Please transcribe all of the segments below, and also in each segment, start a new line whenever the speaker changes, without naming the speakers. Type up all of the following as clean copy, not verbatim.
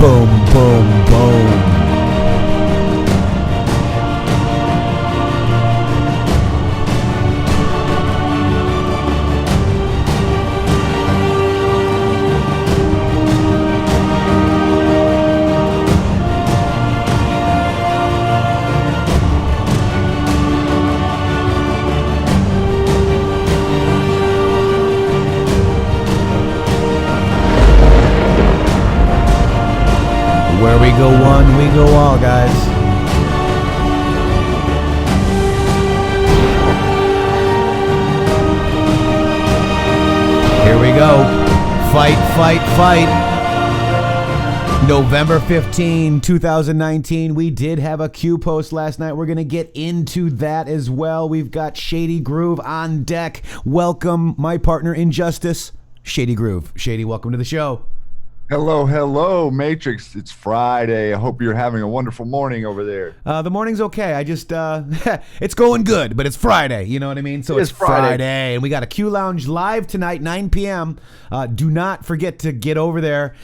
Boom, boom, boom. Where we go one, we go all, guys. Here we go. Fight, fight, fight. November 15, 2019. We did have a Q post last night. We're going to get into that as well. We've got Shady Groove on deck. Welcome, my partner in justice, Shady Groove. Shady, welcome to the show.
Hello, hello, Matrixxx. It's Friday. I hope you're having a wonderful morning over there.
The morning's okay. I just, it's going good, but it's Friday. You know what I mean? So it's Friday. And we got a Q Lounge live tonight, 9 p.m. Do not forget to get over there,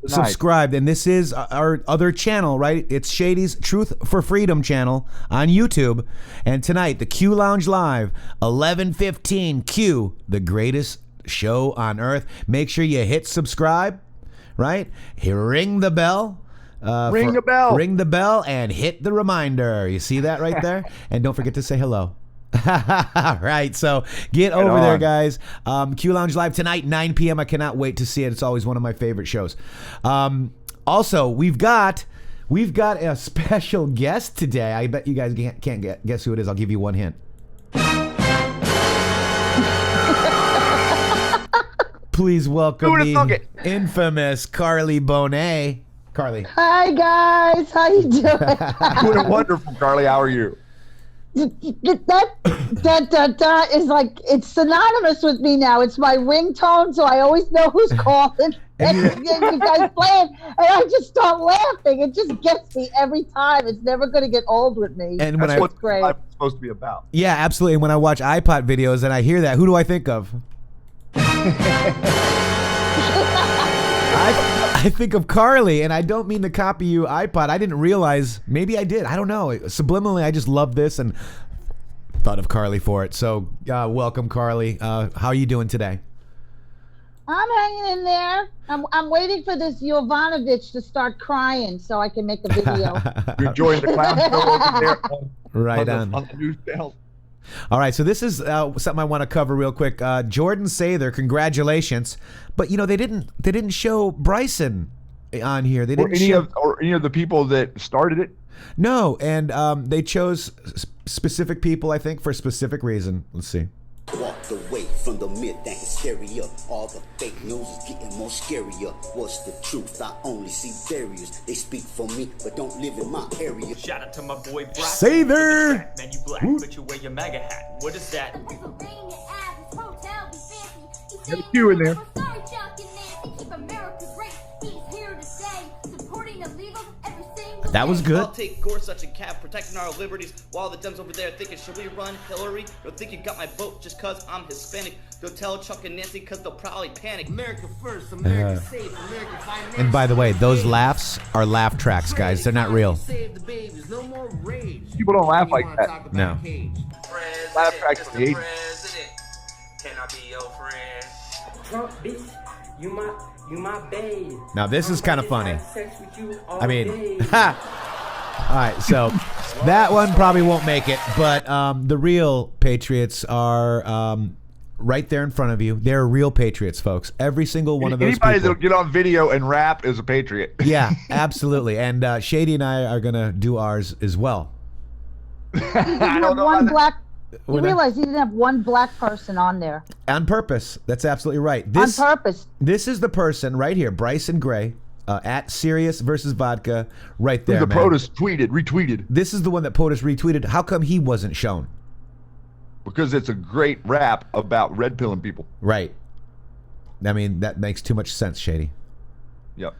subscribe. And this is our other channel, right? It's Shady's Truth for Freedom channel on YouTube. And tonight, the Q Lounge live, 11:15 Q, the greatest show on earth. Make sure you hit subscribe, right? Ring the bell.
Ring the bell
And hit the reminder. You see that right there? And don't forget to say hello. All right, so get over there, guys. Q Lounge Live tonight, 9 p.m. I cannot wait to see it. It's always one of my favorite shows. Also, we've got a special guest today. I bet you guys can't guess who it is. I'll give you one hint. Please welcome the infamous Carly Bonet. Carly.
Hi, guys. How you doing?
Doing wonderful, Carly. How are you?
That is like, it's synonymous with me now. It's my ringtone, so I always know who's calling. And you guys playing, and I just start laughing. It just gets me every time. It's never going to get old with me.
And
that's what it's supposed to be about.
Yeah, absolutely. And when I watch iPod videos and I hear that, who do I think of? I think of Carly, and I don't mean to copy you, iPod. I didn't realize. Maybe I did. I don't know. Subliminally, I just love this and thought of Carly for it. So, welcome, Carly. How are you doing today?
I'm hanging in there. I'm waiting for this Jovanovic to start crying so I can make a video.
You're enjoying the clown show over there
on
the news channel.
All right, so this is something I want to cover real quick. Jordan Sather, congratulations, but you know they didn't show Bryson on here. They didn't
or any of the people that started it.
No, and they chose specific people, I think, for a specific reason. Let's see.
Walked away from the myth and hysteria. All the fake news is getting more scarier. What's the truth? I only see barriers. They speak for me, but don't live in my area.
Shout out to my boy Brock.
Sather!
Man, you black, but you wear your MAGA hat. What is that?
Got a Q in there.
That was good.
I'll take Gorsuch and Cap protecting our liberties while the Dems over there thinking, should we run Hillary? Don't think you got my vote just cause I'm Hispanic. Go tell Chuck and Nancy cause they'll probably panic. America first, America safe, America finance.
And by the way, those laughs are laugh tracks, guys. They're not real.
People don't laugh like that.
No.
Laugh tracks from the 80s.
Can I be your friend?
Trump, bitch, you my babe.
Now this is kind of funny. I mean, ha! All right, so that one probably won't make it, but the real Patriots are right there in front of you. They're real Patriots, folks. Every single one of those
Anybody
people.
that'll get on video and rap is a Patriot.
Yeah, absolutely. And Shady and I are going to do ours as well.
You have one black You realize he didn't have one black person on there.
On purpose. That's absolutely right.
On purpose.
This is the person right here, Bryson Gray, at Sirius versus Vodka, right there,
The
man.
POTUS retweeted.
This is the one that POTUS retweeted. How come he wasn't shown?
Because it's a great rap about red pilling people.
Right. I mean, that makes too much sense, Shady.
Yep.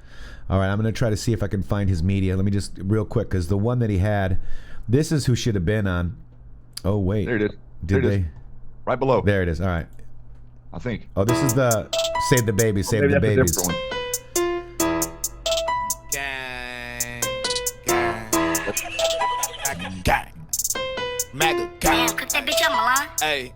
All right, I'm going to try to see if I can find his media. Let me just, real quick, because the one that he had, this is who should have been on. Oh, wait.
There it is.
Did
there
they?
It is. Right below.
There it is. All right.
I think.
Oh, this is the Save the Babies, Save the Babies.
Gang. Gang. MAGA gang.
Cook that bitch up, Milan.
Hey,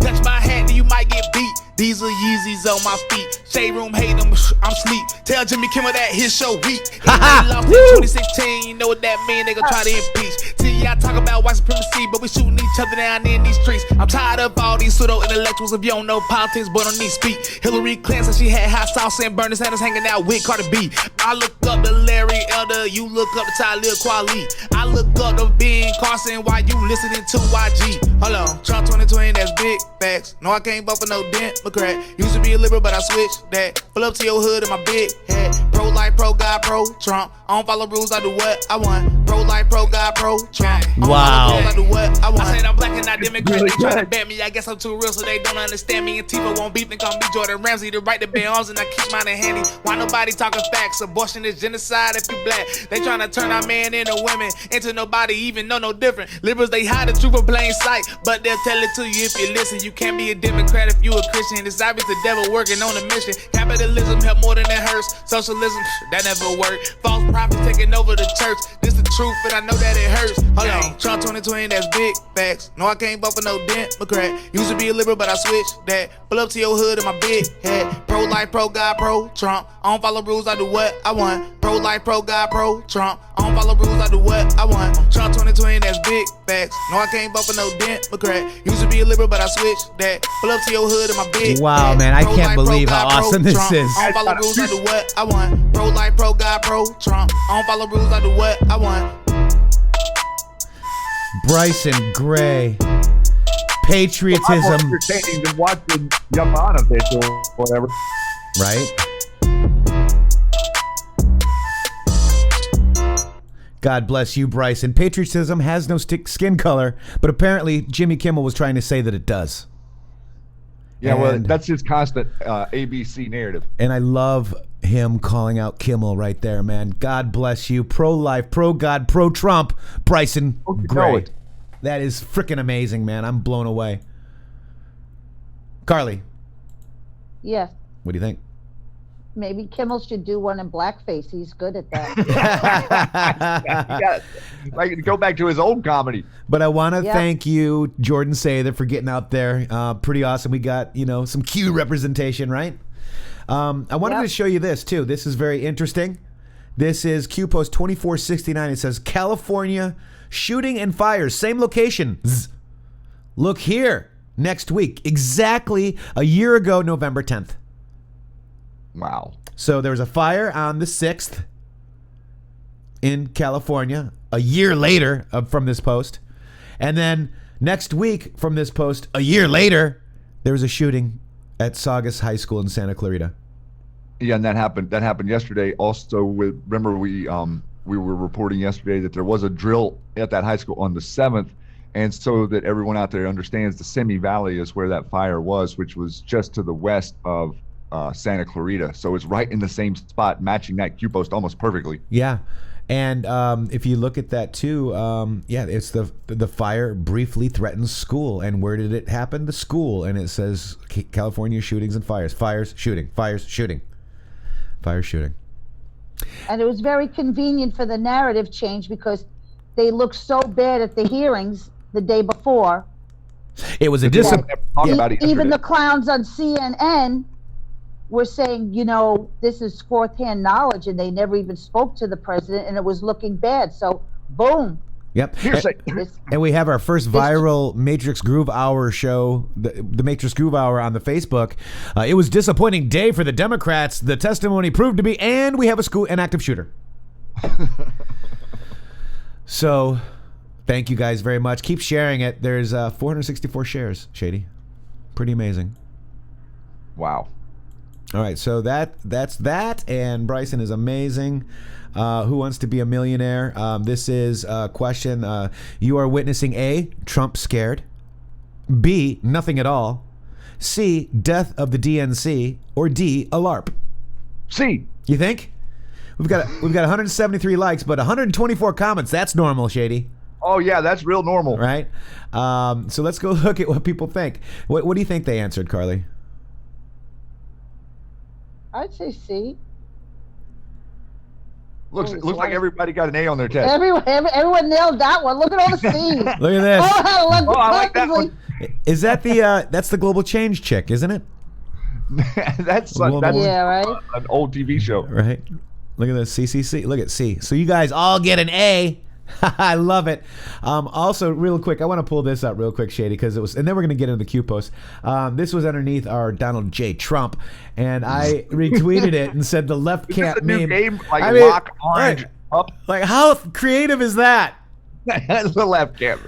touch my hand and you might get beat. These are Yeezys on my feet. Shade room hate them, I'm sleep. Tell Jimmy Kimmel that his show weak. He lost in 2016, you know what that mean? They gon' try to impeach. See, y'all talk about white supremacy, but we shooting each other down in these streets. I'm tired of all these pseudo intellectuals. If you don't know politics, but don't need speak. Hillary Clinton said she had hot sauce and Bernie Sanders hanging out with Cardi B. I look up to Larry Elder, you look up to Talib Kweli. I look up to Ben Carson while you listening to YG. Hold on, Trump 2020, that's big facts. No, I can't vote for no Democrat. Used to be a liberal, but I switched that. Pull up to your hood in my big hat. Pro-life, pro-God, pro-Trump. I don't follow rules, I do what I want. Pro-life, pro-God, pro-Trump.
Wow.
I do what I want. I said I'm black and not Democrat. They try to ban me. I guess I'm too real, so they don't understand me. And Tifa won't beef, think I'm me Jordan Ramsey. To right the bare arms and I keep mine in handy. Why nobody talking facts? Abortion is genocide if you black. They trying to turn our man into women, into nobody even know no different. Liberals, they hide the truth in plain sight, but they'll tell it to you if you listen. You can't be a Democrat if you a Christian. It's obvious the devil working on a mission. Capitalism help more than it hurts. Socialism, that never worked. False prophets taking over the church. This the truth, and I know that it hurts. Hold on, Trump 2020, that's big facts. No, I can't vote for no Democrat. Used to be a liberal, but I switched that. Pull up to your hood in my big hat. Pro-life, pro-God, pro-Trump. I don't follow rules, I do what I want. Pro-life, pro-God, pro-Trump. I don't follow rules, I do what I want. Trump 2020, that's big facts. No, I can't vote for no Democrat. Used to be a liberal, but I switched that. Pull up to your hood in my big
Wow,
hat.
man, I can't
Pro-life,
believe how
pro-God,
awesome this
pro-Trump.
is.
I don't follow rules, I do what I want. Pro-life, pro-God, pro-Trump. I don't follow rules, I do what I want.
Bryson Gray. Patriotism.
I'm more entertaining than watching Yamanovich or whatever.
Right? God bless you, Bryson. Patriotism has no skin color, but apparently Jimmy Kimmel was trying to say that it does.
Yeah, well,
And-
that's his constant ABC narrative.
And I love him calling out Kimmel right there, man. God bless you. Pro-life, pro-God, pro-Trump, Bryson
Oh, you know
Gray.
it.
That is freaking amazing, man. I'm blown away. Carly,
Yes.
what do you think?
Maybe Kimmel should do one in blackface. He's good at that.
Yeah, like go back to his old comedy.
But I want to
Yeah.
thank you, Jordan Sather, for getting out there. Pretty awesome. We got, some Q representation, right? I wanted
Yep.
to show you this, too. This is very interesting. This is Q Post 2469. It says, California shooting and fires, same location. Zzz. Look here, next week. Exactly a year ago, November 10th.
Wow.
So there was a fire on the 6th in California, a year later from this post. And then next week from this post, a year later, there was a shooting at Saugus High School in Santa Clarita.
Yeah, and that happened yesterday. Also, remember we were reporting yesterday that there was a drill at that high school on the 7th, and so that everyone out there understands, the Simi Valley is where that fire was, which was just to the west of Santa Clarita. So it's right in the same spot, matching that Q post almost perfectly.
Yeah. And if you look at that too, it's the fire briefly threatens school. And where did it happen? The school. And it says California shootings and fires. Fires, shooting. Fires, shooting. Fires, shooting.
And it was very convenient for the narrative change because they looked so bad at the hearings the day before.
It was a
Talk
Yeah.
about it
Even
yesterday.
the clowns on CNN were saying, this is fourth-hand knowledge, and they never even spoke to the president, and it was looking bad. So, boom.
Yep.
Hearsay.
And we have our first viral Matrixxx Groove Hour show, the Matrixxx Groove Hour on the Facebook. It was a disappointing day for the Democrats. The testimony proved to be, and we have an active shooter. So, Thank you guys very much. Keep sharing it. There's 464 shares, Shady. Pretty amazing.
Wow.
All right, so that's that, and Bryson is amazing. Who wants to be a millionaire? This is a question. You are witnessing A, Trump scared, B, nothing at all, C, death of the DNC, or D, a LARP.
C.
You think? We've got 173 likes, but 124 comments. That's normal, Shady.
Oh yeah, that's real normal.
Right? So let's go look at what people think. What do you think they answered, Carly?
I'd say C.
Looks like everybody got an A on their test.
Everyone nailed that one. Look at all the C's.
Look at this.
Oh,
I like that one.
Is that that's the Global Change chick, isn't it?
that's
yeah, right.
An old TV show.
Right. Look at this. CCC. Look at C. So you guys all get an A. I love it. Also, real quick, I want to pull this up real quick, Shady, because it was, and then we're going to get into the Q post. This was underneath our Donald J. Trump, and I retweeted it and said the left can't meme.
Game, lock orange up.
Like, how creative is that?
The left can't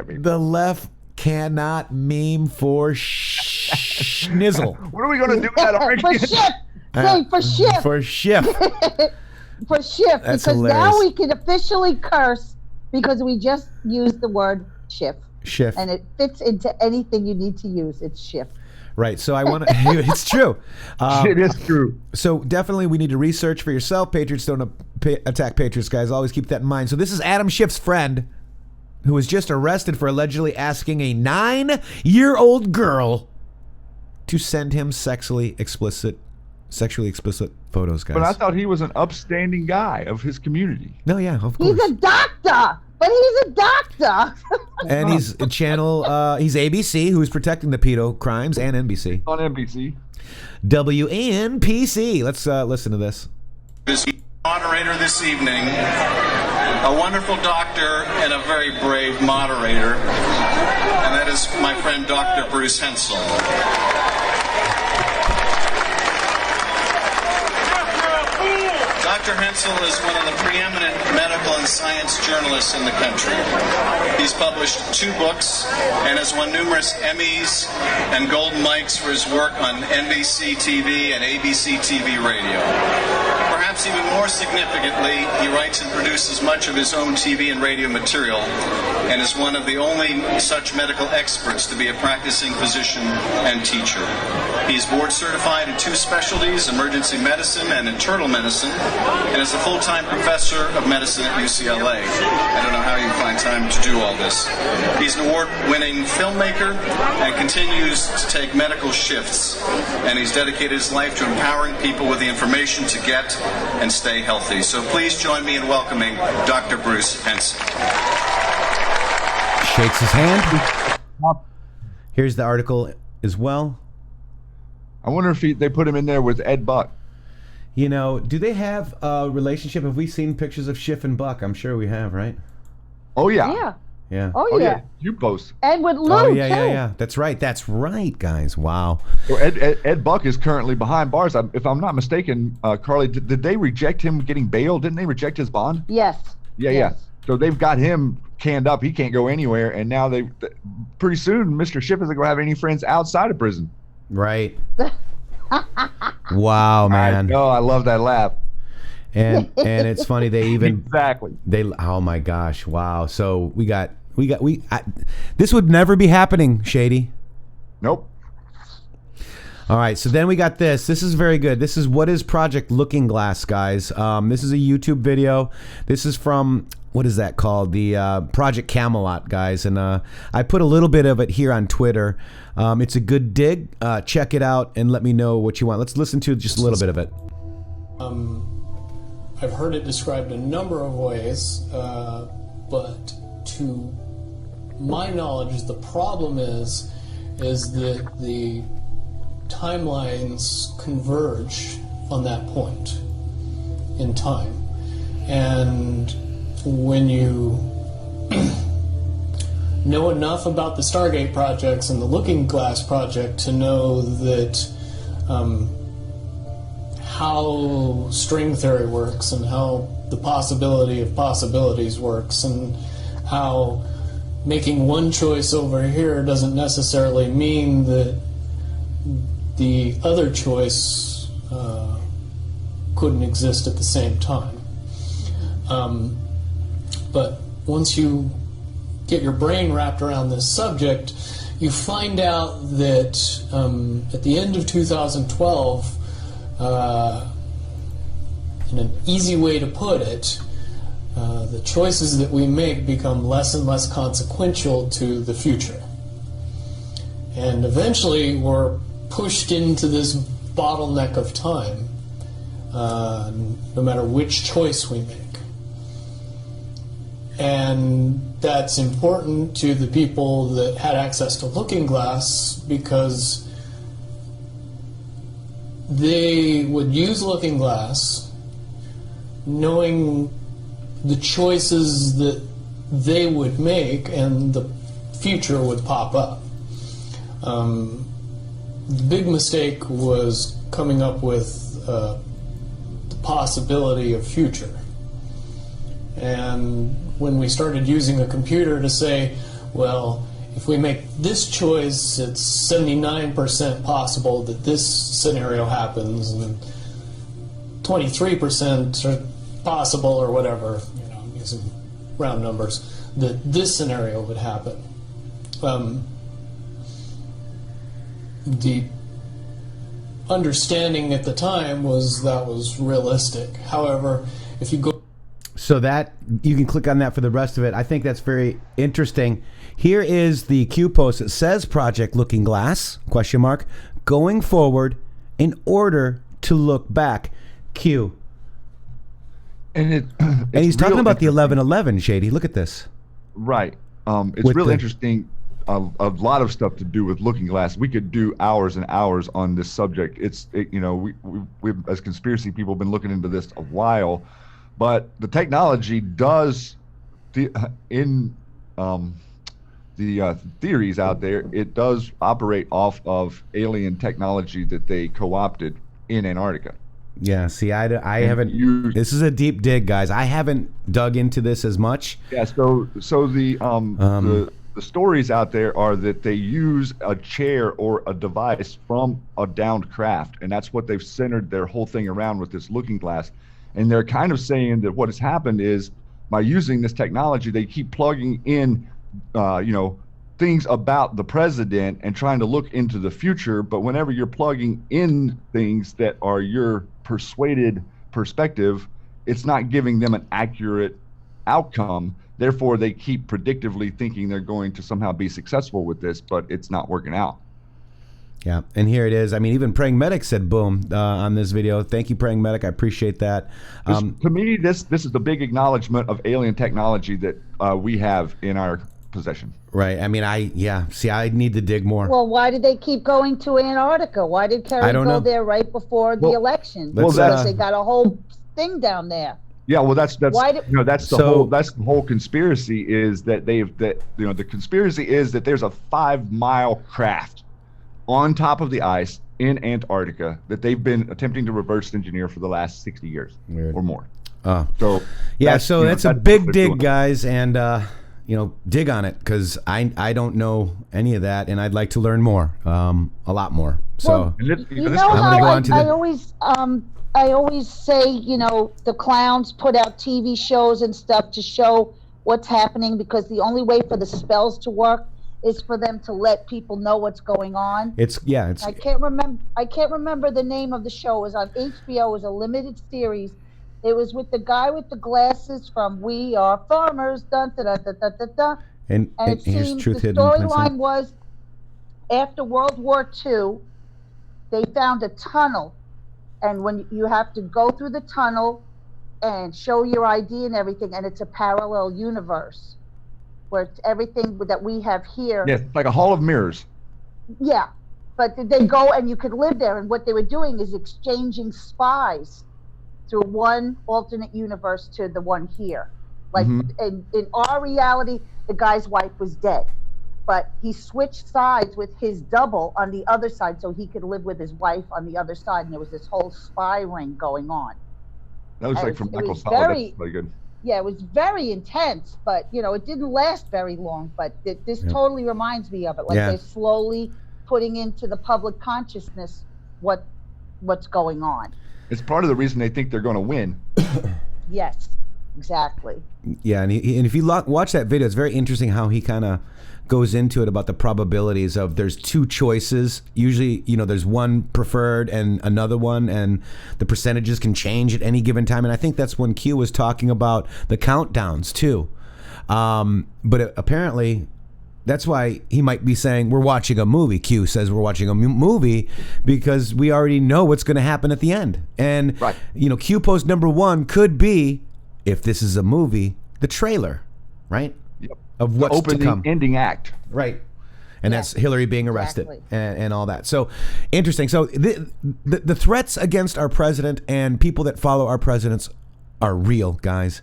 meme.
The left cannot meme for schnizzle.
What are we going to do with that orange?
For shift. Say for shift.
For shift.
For shift,
That's
because
hilarious.
now we can officially curse because we just used the word shift.
Shift.
And it fits into anything you need to use. It's shift.
Right. So I want to. It's true.
It is true.
So definitely, we need to research for yourself. Patriots don't attack Patriots, guys. Always keep that in mind. So this is Adam Schiff's friend, who was just arrested for allegedly asking a 9-year-old girl to send him sexually explicit photos, guys.
But I thought he was an upstanding guy of his community.
No, yeah, of course.
He's a doctor, but he's a doctor.
And he's a channel. He's ABC, who's protecting the pedo crimes, and NBC.
On NBC.
WNPC. Let's listen to this.
This moderator this evening, a wonderful doctor and a very brave moderator, and that is my friend Dr. Bruce Hensel. Dr. Hensel is one of the preeminent medical and science journalists in the country. He's published 2 books and has won numerous Emmys and Golden Mikes for his work on NBC TV and ABC TV radio. Perhaps even more significantly, he writes and produces much of his own TV and radio material and is one of the only such medical experts to be a practicing physician and teacher. He's board certified in 2 specialties, emergency medicine and internal medicine, and is a full-time professor of medicine at UCLA. I don't know how you find time to do all this. He's an award-winning filmmaker and continues to take medical shifts, and he's dedicated his life to empowering people with the information to get and stay healthy. So please join me in welcoming Dr. Bruce Hensel.
Shakes his hand. Here's the article as well.
I wonder if they put him in there with Ed Buck.
You know, do they have a relationship? Have we seen pictures of Schiff and Buck? I'm sure we have, right?
Oh, yeah.
Yeah.
Yeah.
Oh, yeah.
You post.
And with Lou,
Oh, yeah,
too.
yeah. That's right, guys. Wow.
So Ed Buck is currently behind bars. If I'm not mistaken, Carly, did they reject him getting bail? Didn't they reject his bond?
Yes.
Yeah. So they've got him canned up. He can't go anywhere. And now pretty soon, Mr. Schiff isn't going to have any friends outside of prison.
Right. Wow, man.
Oh, I love that laugh.
And it's funny, they even
exactly.
Oh my gosh, wow. So this would never be happening, Shady.
Nope.
All right, so then we got this. This is very good. This is what is Project Looking Glass, guys. This is a YouTube video. This is from, what is that called? The Project Camelot, guys. And I put a little bit of it here on Twitter. It's a good dig. Check it out and let me know what you want. Let's listen to just a little bit of it.
I've heard it described a number of ways, but to my knowledge, the problem is that the timelines converge on that point in time. And when you know enough about the Stargate projects and the Looking Glass project to know that how string theory works and how the possibility of possibilities works and how making one choice over here doesn't necessarily mean that the other choice couldn't exist at the same time. But once you get your brain wrapped around this subject, you find out that at the end of 2012, in an easy way to put it, the choices that we make become less and less consequential to the future. And eventually we're pushed into this bottleneck of time, no matter which choice we make. And that's important to the people that had access to Looking Glass, because they would use Looking Glass knowing the choices that they would make, and the future would pop up. The big mistake was coming up with the possibility of future. And when we started using a computer to say, well, if we make this choice, it's 79% possible that this scenario happens, and 23% are possible, or whatever, I'm using round numbers, that this scenario would happen. The understanding at the time was that was realistic. However, if you go...
So that, you can click on that for the rest of it. I think that's very interesting. Here is the Q post. It says Project Looking Glass, ? Going forward in order to look back. Q.
And
he's talking about the 11/11, Shady. Look at this.
Right. It's real interesting. A lot of stuff to do with Looking Glass. We could do hours and hours on this subject. We've as conspiracy people been looking into this a while, but the technology does, in the theories out there, it does operate off of alien technology that they co-opted in Antarctica.
Yeah, see, I haven't. This is a deep dig, guys. I haven't dug into this as much.
Yeah, so the stories out there are that they use a chair or a device from a downed craft, and that's what they've centered their whole thing around with this Looking Glass. And they're kind of saying that what has happened is, by using this technology, they keep plugging in, things about the president and trying to look into the future. But whenever you're plugging in things that are your persuaded perspective, it's not giving them an accurate outcome. Therefore, they keep predictively thinking they're going to somehow be successful with this, but it's not working out.
Yeah, and here it is. I mean, even Praying Medic said boom on this video. Thank you, Praying Medic. I appreciate that.
To me, this is the big acknowledgement of alien technology that we have in our possession.
Right. I mean, I need to dig more.
Well, why did they keep going to Antarctica? Why did Kerry go there right before the election? Because they got a whole thing down there.
Yeah, well, that's the whole conspiracy is that the conspiracy is that there's a 5-mile craft on top of the ice in Antarctica that they've been attempting to reverse engineer for the last 60 years or more.
So that's a big dig, guys, and dig on it, because I don't know any of that, and I'd like to learn more, a lot more. So
I always say, the clowns put out TV shows and stuff to show what's happening, because the only way for the spells to work is for them to let people know what's going on. I can't remember the name of the show. It was on HBO. It was a limited series. It was with the guy with the glasses from We Are Farmers. Dun, da, da, da, da, da, da.
And it seems the
storyline was, after World War II, they found a tunnel. And when you have to go through the tunnel and show your ID and everything, and it's a parallel universe where it's everything that we have here.
Yes, like a hall of mirrors.
Yeah, but they go and you could live there. And what they were doing is exchanging spies through one alternate universe to the one here. Like in our reality, the guy's wife was dead, but he switched sides with his double on the other side so he could live with his wife on the other side. And there was this whole spy ring going on.
That was like from Michael Solid. That's really good.
Yeah, it was very intense, but it didn't last very long. But this totally reminds me of it. Like they're slowly putting into the public consciousness what's going on.
It's part of the reason they think they're going to win.
Yes, exactly.
Yeah, and if you watch that video, it's very interesting how he kind of goes into it about the probabilities of there's two choices. Usually, there's one preferred and another one, and the percentages can change at any given time. And I think that's when Q was talking about the countdowns too. But apparently, that's why he might be saying we're watching a movie. Q says we're watching a movie because we already know what's going to happen at the end. And Q post number 1 could be, if this is a movie, the trailer, right?
Yep.
Of what's
the
to come.
Ending act.
Right. And that's Hillary being arrested and all that. So interesting. So the threats against our president and people that follow our presidents are real, guys.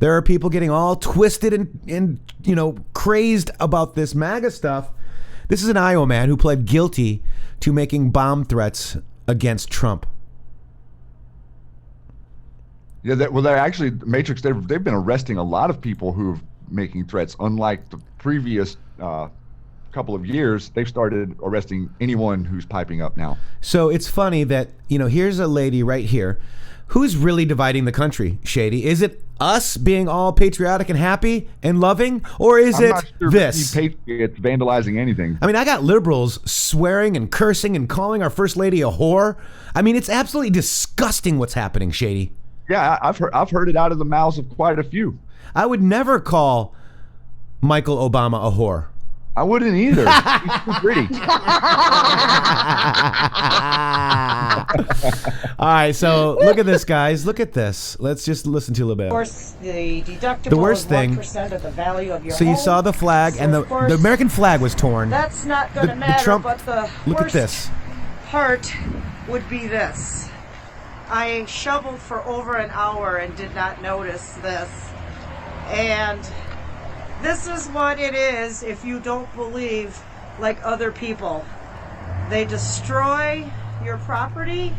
There are people getting all twisted and crazed about this MAGA stuff. This is an Iowa man who pled guilty to making bomb threats against Trump.
Yeah, they're actually, Matrixxx, they've been arresting a lot of people who are making threats. Unlike the previous couple of years, they've started arresting anyone who's piping up now.
So it's funny that, here's a lady right here. Who's really dividing the country, Shady? Is it us being all patriotic and happy and loving, or is it
not sure
this?
Patriots vandalizing anything.
I mean, I got liberals swearing and cursing and calling our first lady a whore. I mean, it's absolutely disgusting what's happening, Shady.
Yeah, I've heard it out of the mouths of quite a few.
I would never call Michael Obama a whore.
I wouldn't either. He's too pretty.
All right, so look at this, guys. Look at this. Let's just listen to a little bit.
Of course, the deductible
The worst
is
thing.
1% of the value of your
So you
home.
saw the flag, and
So,
the
of course,
American flag was torn.
That's not going to
The
matter,
Trump-
but the
look at
worst
this.
part would be this. I shoveled for over an hour and did not notice this. And this is what it is if you don't believe like other people. They destroy your property,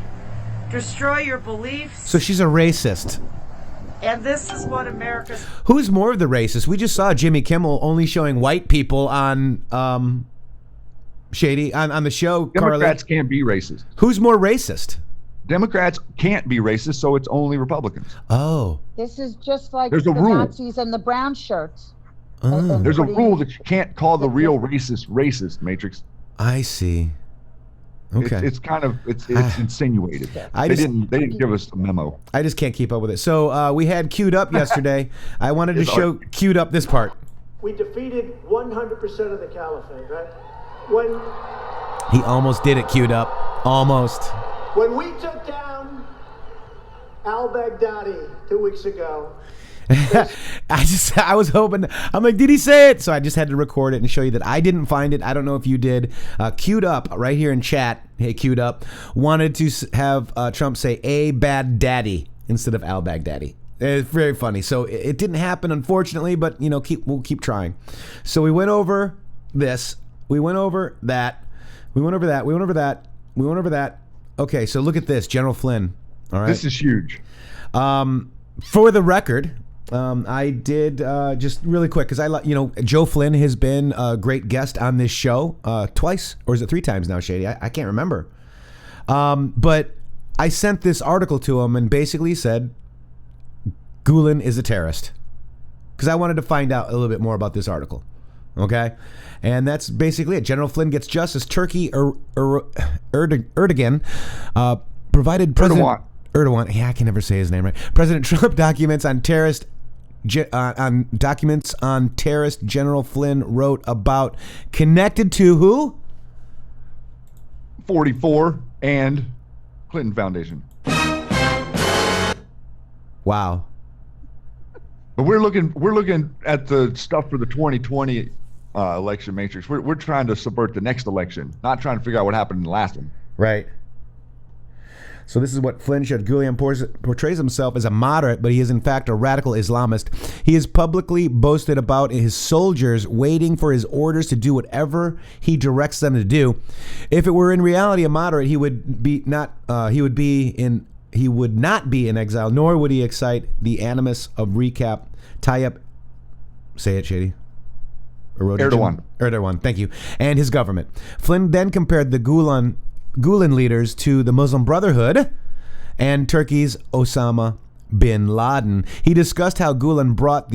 destroy your beliefs,
So she's a racist.
and this is what America's...
Who's more of the racist? We just saw Jimmy Kimmel only showing white people on Shady on the show.
Democrats
Carly.
can't be racist.
Who's more racist?
Democrats can't be racist, so it's only Republicans.
Oh.
This is just like
There's a
the
rule.
Nazis and the brown shirts.
Oh.
There's a rule that you can't call the real racist, Matrixxx.
I see. Okay.
It's kind of it's insinuated.
I
They
just-
didn't give us a memo.
I just can't keep up with it. So we had queued up yesterday. I wanted to show queued up this part.
We defeated 100% of the caliphate, right? When
He almost did it queued up. Almost.
we took down al-Baghdadi 2 weeks ago,
I was hoping, I'm like, did he say it? So I just had to record it and show you that I didn't find it. I don't know if you did. Queued up right here in chat. Hey, queued up. Wanted to have Trump say a bad daddy instead of al-Baghdadi. It's very funny. So it didn't happen, unfortunately, but we'll keep trying. So we went over this. We went over that. We went over that. We went over that. We went over that. Okay, so look at this, General Flynn. All right.
This is huge.
For the record, I did just really quick because Joe Flynn has been a great guest on this show twice, or is it 3 times now, Shady? I can't remember. But I sent this article to him and basically said Gulen is a terrorist because I wanted to find out a little bit more about this article. Okay, and that's basically it. General Flynn gets justice. Turkey Erdogan provided President Erdogan. Yeah, I can never say his name right. President Trump documents on terrorist. Documents on terrorist General Flynn wrote about connected to who?
44 and Clinton Foundation.
Wow.
But we're looking at the stuff for the 2020 election, Matrixxx. We're trying to subvert the next election, not trying to figure out what happened in the last one.
Right. So this is what Flynn showed. Gulen portrays himself as a moderate, but he is in fact a radical Islamist. He has publicly boasted about his soldiers waiting for his orders to do whatever he directs them to do. If it were in reality a moderate, he would be he would not be in exile, nor would he excite the animus of recap Tayyip. Say it, Shady. Erdogan, thank you, and his government. Flynn then compared the Gulen leaders to the Muslim Brotherhood and Turkey's Osama bin Laden. He discussed how Gulen brought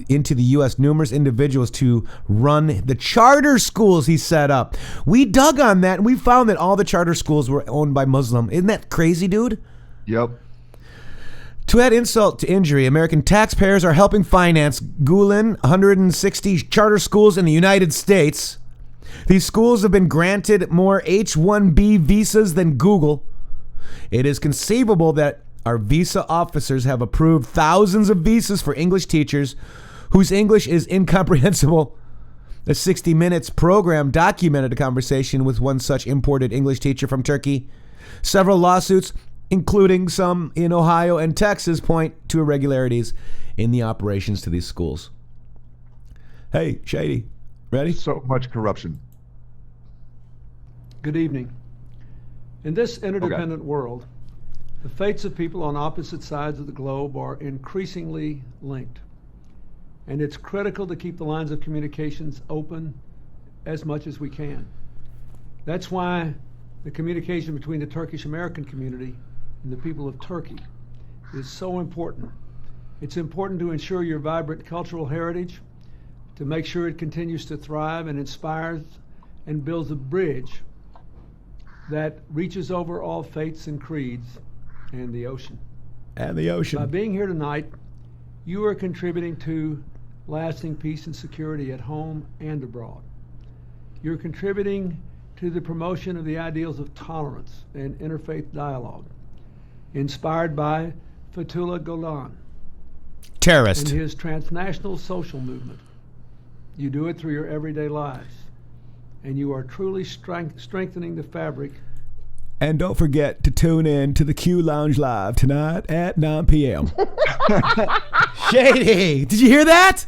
into the U.S. numerous individuals to run the charter schools he set up. We dug on that, and we found that all the charter schools were owned by Muslim. Isn't that crazy, dude?
Yep.
To add insult to injury, American taxpayers are helping finance Gulen 160 charter schools in the United States. These schools have been granted more H-1B visas than Google. It is conceivable that our visa officers have approved thousands of visas for English teachers whose English is incomprehensible. The 60 Minutes program documented a conversation with one such imported English teacher from Turkey. Several lawsuits, including some in Ohio and Texas, point to irregularities in the operations to these schools. Hey, Shady, ready?
So much corruption.
Good evening. In this interdependent world, the fates of people on opposite sides of the globe are increasingly linked. And it's critical to keep the lines of communications open as much as we can. That's why the communication between the Turkish-American community and the people of Turkey is so important. It's important to ensure your vibrant cultural heritage, to make sure it continues to thrive and inspires and builds a bridge that reaches over all faiths and creeds and the ocean.
And the ocean.
By being here tonight, you are contributing to lasting peace and security at home and abroad. You're contributing to the promotion of the ideals of tolerance and interfaith dialogue, inspired by Fethullah Gulen,
terrorist,
and his transnational social movement. You do it through your everyday lives, and you are truly strengthening the fabric.
And don't forget to tune in to the Q Lounge Live tonight at 9 p.m. Shady, did you hear that?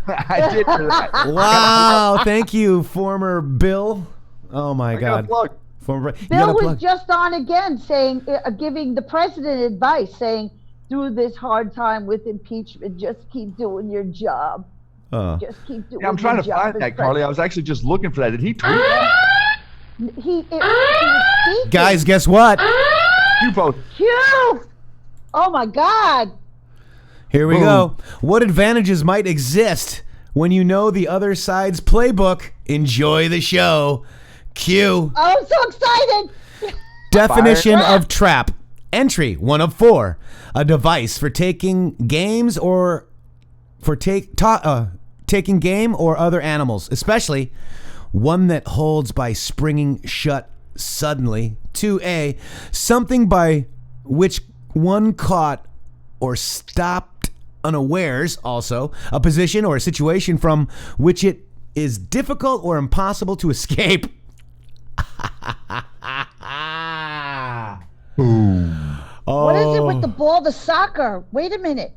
I did hear that.
Wow, thank you, former Bill. Oh my God.
Bill was just on again saying, giving the president advice, saying, through this hard time with impeachment, just keep doing your job. Just keep doing your job.
I'm trying to find that, Carly. I was actually just looking for that. Did he tweet that?
He was speaking.
Guys, guess what?
You both.
Q! Oh my God.
Here we go. What advantages might exist when you know the other side's playbook? Enjoy the show. Q.
Oh, I'm so excited.
Definition of trap. Entry, 1 of 4. A device for taking games or for taking game or other animals, especially one that holds by springing shut suddenly. 2A, something by which one caught or stopped unawares. Also, a position or a situation from which it is difficult or impossible to escape.
What is it with the ball, the soccer? Wait a minute.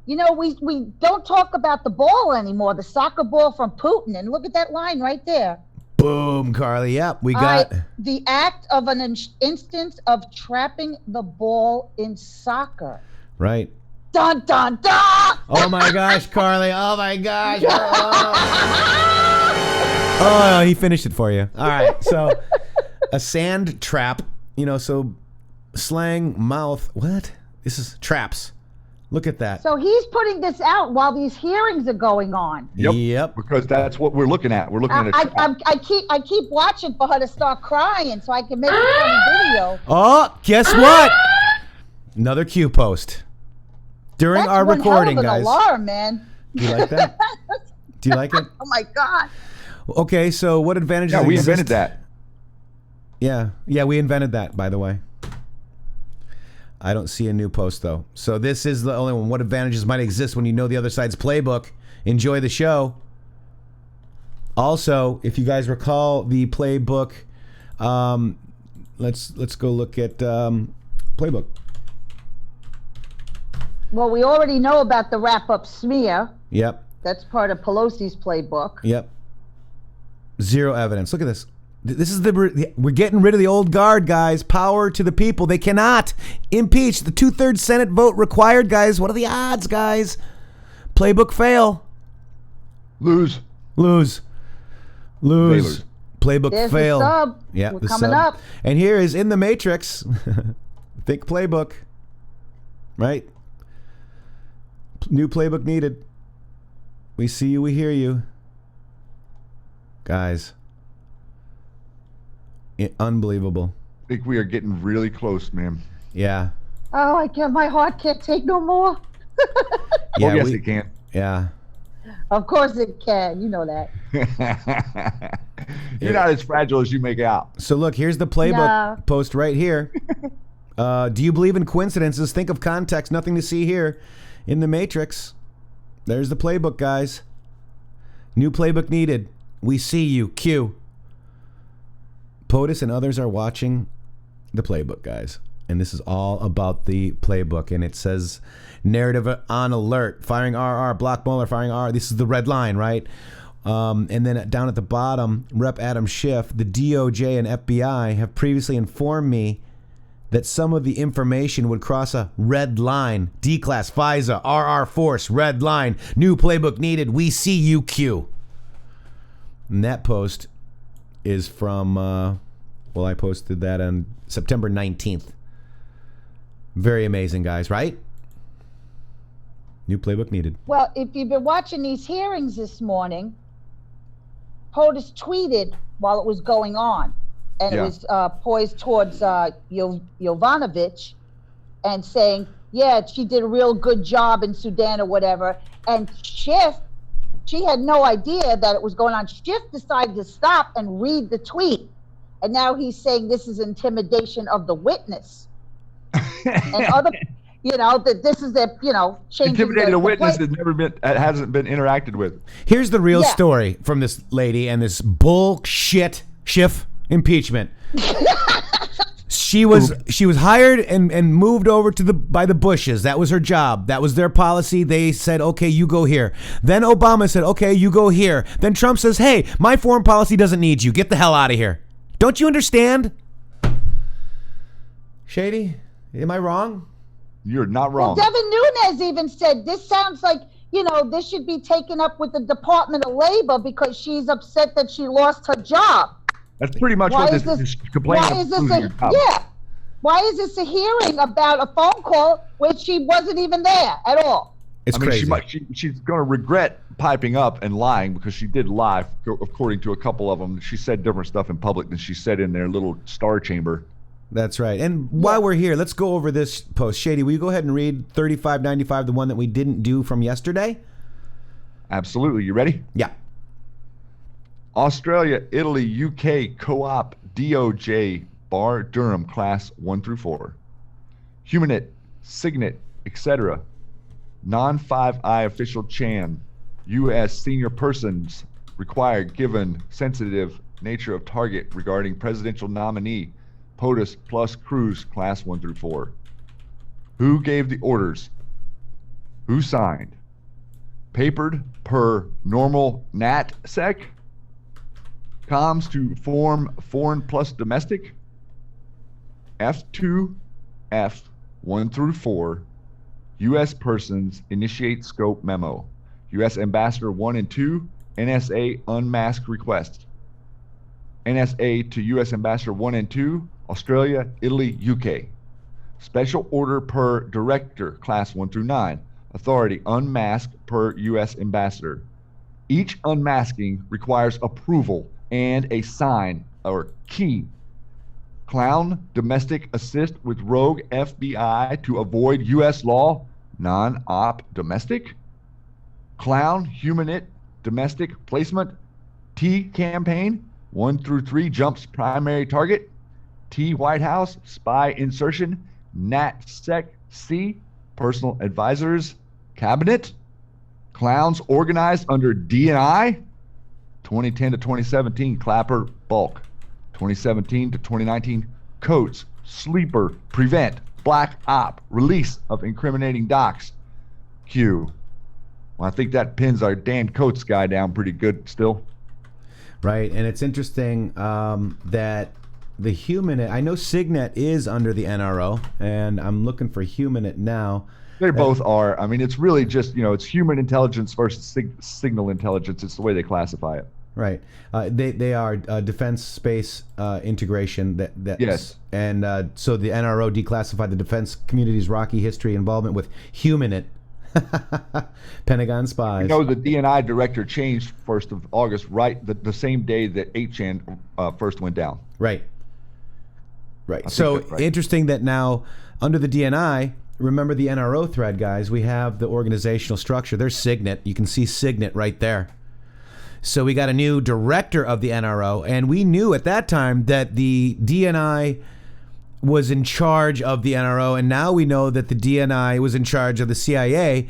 You know, we don't talk about the ball anymore, the soccer ball from Putin. And look at that line right there.
Boom, Carly. Yep, we got
the act of an instance of trapping the ball in soccer.
Right.
Dun, dun, dun!
Oh my gosh, Carly. Oh my gosh. Oh, he finished it for you. All right. So a sand trap, you know, so slang mouth. What? This is traps. Look at that.
So he's putting this out while these hearings are going on.
Yep.
Because that's what we're looking at. We're looking at a trap.
I keep watching for her to start crying so I can make a funny video.
Oh, guess what? Another Q post. During our recording,
guys. That's one hell of an alarm, man.
Do you like that? Do you like it?
Oh my God.
Okay, so what advantages
we
exist?
invented that.
Yeah, we invented that, by the way. I don't see a new post, though. So this is the only one. What advantages might exist when you know the other side's playbook? Enjoy the show. Also, if you guys recall the playbook, let's go look at playbook.
Well, we already know about the wrap-up smear.
Yep.
That's part of Pelosi's playbook.
Yep. Zero evidence. Look at this. This is we're getting rid of the old guard, guys. Power to the people. They cannot impeach. The 2/3 Senate vote required, guys. What are the odds, guys? Playbook fail.
Lose.
Playbook
There's
fail.
The sub.
Yeah,
We're
the
coming
sub.
up.
And here is in the Matrixx. Think playbook. Right? New playbook needed. We see you, we hear you. Guys. Unbelievable.
I think we are getting really close, man.
Yeah.
Oh, my heart can't take no more.
Yeah,
yes, it can.
Yeah.
Of course it can. You know that.
You're not as fragile as you make out.
So look, here's the playbook post right here. Do you believe in coincidences? Think of context. Nothing to see here in the Matrixx. There's the playbook, guys. New playbook needed. We see you. Q. POTUS and others are watching the playbook, guys. And this is all about the playbook. And it says narrative on alert. Firing RR. Block Mueller. Firing RR. This is the red line, right? And then down at the bottom, Rep. Adam Schiff, the DOJ and FBI have previously informed me that some of the information would cross a red line. D-Class, FISA, RR Force, red line. New playbook needed. We see you, Q. And that post is from, I posted that on September 19th. Very amazing, guys, right? New playbook needed.
Well, if you've been watching these hearings this morning, POTUS tweeted while it was going on, and it was poised towards Jovanovic and saying, yeah, she did a real good job in Sudan or whatever. And Schiff, she had no idea that it was going on. Schiff decided to stop and read the tweet. And now he's saying this is intimidation of the witness. And other, that this is the, changing
intimidated a witness that hasn't been interacted with.
Here's the real story from this lady and this bullshit Schiff impeachment. She was hired and moved over by the Bushes. That was her job. That was their policy. They said, okay, you go here. Then Obama said, okay, you go here. Then Trump says, hey, my foreign policy doesn't need you. Get the hell out of here. Don't you understand? Shady, am I wrong?
You're not wrong.
Well, Devin Nunes even said this sounds like, this should be taken up with the Department of Labor because she's upset that she lost her job.
That's pretty much what this is complaining
about. Why is this a hearing about a phone call when she wasn't even there at all?
It's crazy.
She's going to regret piping up and lying because she did lie, according to a couple of them. She said different stuff in public than she said in their little star chamber.
That's right. And while we're here, let's go over this post. Shady, will you go ahead and read 3595, the one that we didn't do from yesterday?
Absolutely. You ready?
Yeah.
Australia, Italy, UK, Co-op, DOJ, Bar, Durham, Class 1 through 4. Humanit, Signet, etc. Non-5I official Chan, U.S. senior persons required given sensitive nature of target regarding presidential nominee, POTUS plus Cruz, Class 1 through 4. Who gave the orders? Who signed? Papered per normal NatSec? Comms to form foreign plus domestic? F2, F1 through 4. U.S. persons initiate scope memo. U.S. Ambassador 1 and 2. NSA unmask request. NSA to U.S. Ambassador 1 and 2. Australia, Italy, UK. Special order per director, Class 1 through 9. Authority unmask per U.S. Ambassador. Each unmasking requires approval and a sign or key. Clown, domestic assist with rogue FBI to avoid U.S. law, non-op domestic. Clown, humanit, domestic placement. T campaign, 1 through 3 jumps primary target. T White House, spy insertion. NatSec C, personal advisors, cabinet. Clowns organized under DNI. 2010 to 2017, Clapper, Bulk. 2017 to 2019, Coates, Sleeper, Prevent, Black Op, release of incriminating docs. Q. Well, I think that pins our Dan Coates guy down pretty good still.
Right, and it's interesting that the Humanet, I know Signet is under the NRO, and I'm looking for Humanet now.
They both are. I mean, it's really just, it's human intelligence versus signal intelligence. It's the way they classify it.
Right. They are defense space integration.
Yes.
And so the NRO declassified the defense community's rocky history involvement with Humanet. Pentagon spies.
The DNI director changed 1st of August, right? The same day that 8chan first went down.
Right. So
right.
Interesting that now under the DNI, remember the NRO thread, guys, we have the organizational structure. There's Signet. You can see Signet right there. So we got a new director of the NRO, and we knew at that time that the DNI was in charge of the NRO, and now we know that the DNI was in charge of the CIA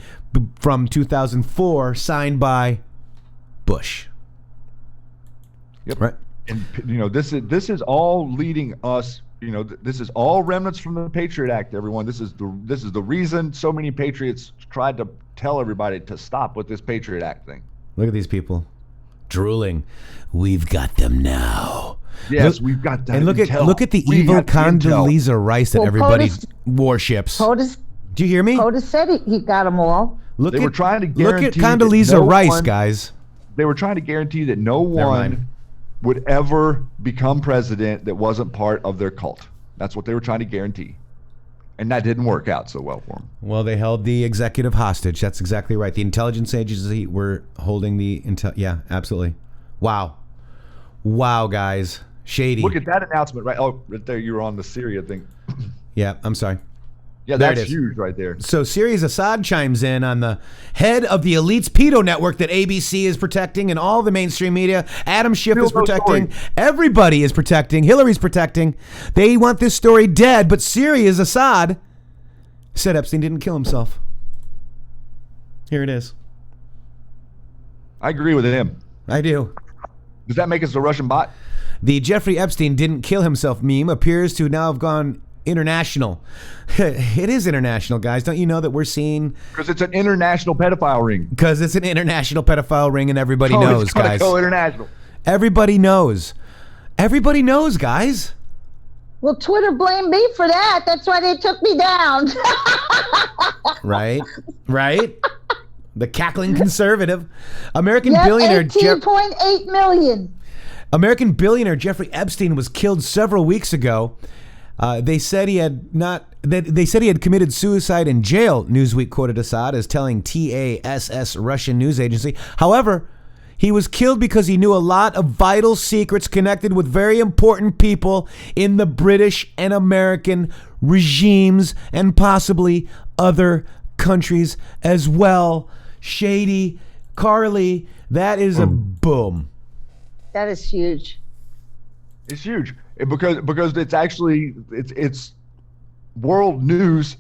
from 2004, signed by Bush.
Yep.
Right.
And this is all leading us. This is all remnants from the Patriot Act. Everyone, this is the reason so many patriots tried to tell everybody to stop with this Patriot Act thing.
Look at these people drooling. We've got them now.
Yes, we've got that.
And look at the evil Condoleezza Rice that everybody worships.
POTUS,
do you hear me?
POTUS said he got them all.
They were trying to guarantee.
Look at Condoleezza Rice, guys.
They were trying to guarantee that no one would ever become president that wasn't part of their cult. That's what they were trying to guarantee. And that didn't work out so well for them.
Well, they held the executive hostage. That's exactly right. The intelligence agency were holding the yeah, absolutely. Wow, guys, shady.
Look at that announcement, right? Oh, right there, you were on the Syria thing.
Yeah, I'm sorry.
Yeah, that's huge right there.
So Syria's Assad chimes in on the head of the elite's pedo network that ABC is protecting and all the mainstream media. Adam Schiff is protecting. Everybody is protecting. Hillary's protecting. They want this story dead, but Syria's Assad said Epstein didn't kill himself. Here it is.
I agree with him.
I do.
Does that make us a Russian bot?
The Jeffrey Epstein didn't kill himself meme appears to now have gone international. It is international, guys. Don't you know that we're seeing?
Because it's an international pedophile ring.
Because it's an international pedophile ring, and everybody knows,
it's gonna
guys.
Go international.
Everybody knows. Everybody knows, guys.
Well, Twitter blamed me for that. That's why they took me down.
Right. The cackling conservative. American billionaire
18.8 million.
American billionaire Jeffrey Epstein was killed several weeks ago. They said he had committed suicide in jail. Newsweek quoted Assad as telling TASS Russian news agency. However, he was killed because he knew a lot of vital secrets connected with very important people in the British and American regimes and possibly other countries as well. Shady, Carly, that is a boom.
That is huge.
It's huge because it's actually it's world news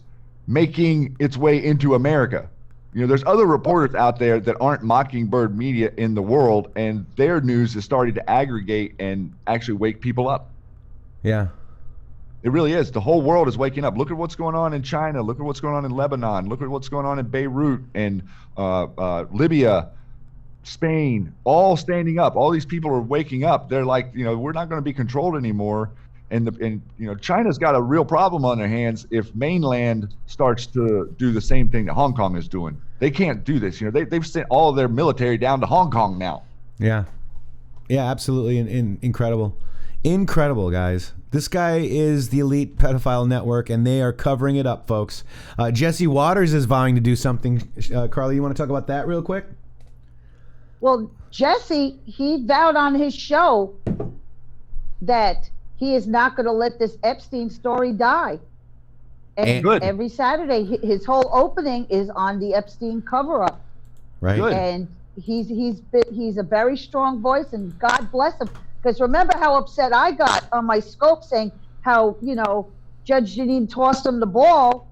making its way into America. There's other reporters out there that aren't Mockingbird media in the world, and their news is starting to aggregate and actually wake people up.
Yeah.
It really is. The whole world is waking up. Look at what's going on in China. Look at what's going on in Lebanon. Look at what's going on in Beirut and Libya, Spain, all standing up. All these people are waking up. They're like, we're not going to be controlled anymore. And China's got a real problem on their hands if mainland starts to do the same thing that Hong Kong is doing. They can't do this. They've sent all of their military down to Hong Kong now.
Yeah. Yeah, absolutely. Incredible. Incredible, guys. This guy is the elite pedophile network, and they are covering it up, folks. Jesse Waters is vowing to do something. Carly, you want to talk about that real quick?
Well, Jesse, he vowed on his show that he is not going to let this Epstein story die. And every Saturday, his whole opening is on the Epstein cover-up.
Right. Good.
And he's a very strong voice, and God bless him. Because remember how upset I got on my scope saying how, Judge Janine tossed him the ball.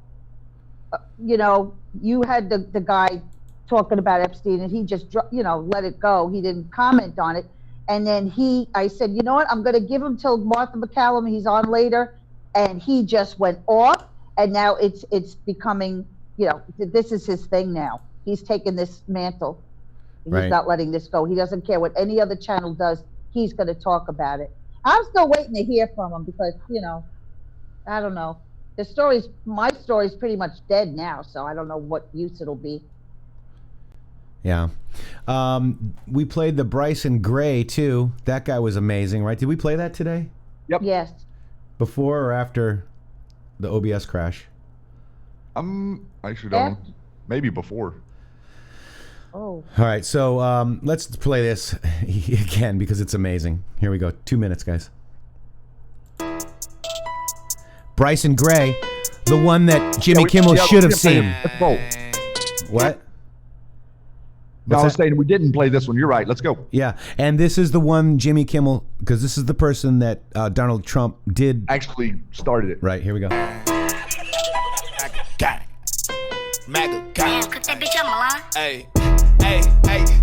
You had the guy talking about Epstein, and he just, let it go. He didn't comment on it. And then I said, you know what? I'm going to give him till Martha McCallum. He's on later. And he just went off. And now it's becoming, this is his thing now. He's taken this mantle. He's not letting this go. He doesn't care what any other channel does. he's going to talk about it. I'm still waiting to hear from him because, I don't know. My story's pretty much dead now, so I don't know what use it'll be.
Yeah. We played the Bryson Gray, too. That guy was amazing, right? Did we play that today?
Yep.
Yes.
Before or after the OBS crash?
I actually don't know. Maybe before.
Oh.
All right, so let's play this again because it's amazing. Here we go. 2 minutes, guys. Bryson Gray, the one that Jimmy Kimmel should have seen.
Let's go.
What?
No, I was saying we didn't play this one. You're right. Let's go.
Yeah, and this is the one Jimmy Kimmel, because this is the person that Donald Trump did.
Actually started it.
Right, here we go.
MAGA gang. Cook that bitch up, Milan. Hey,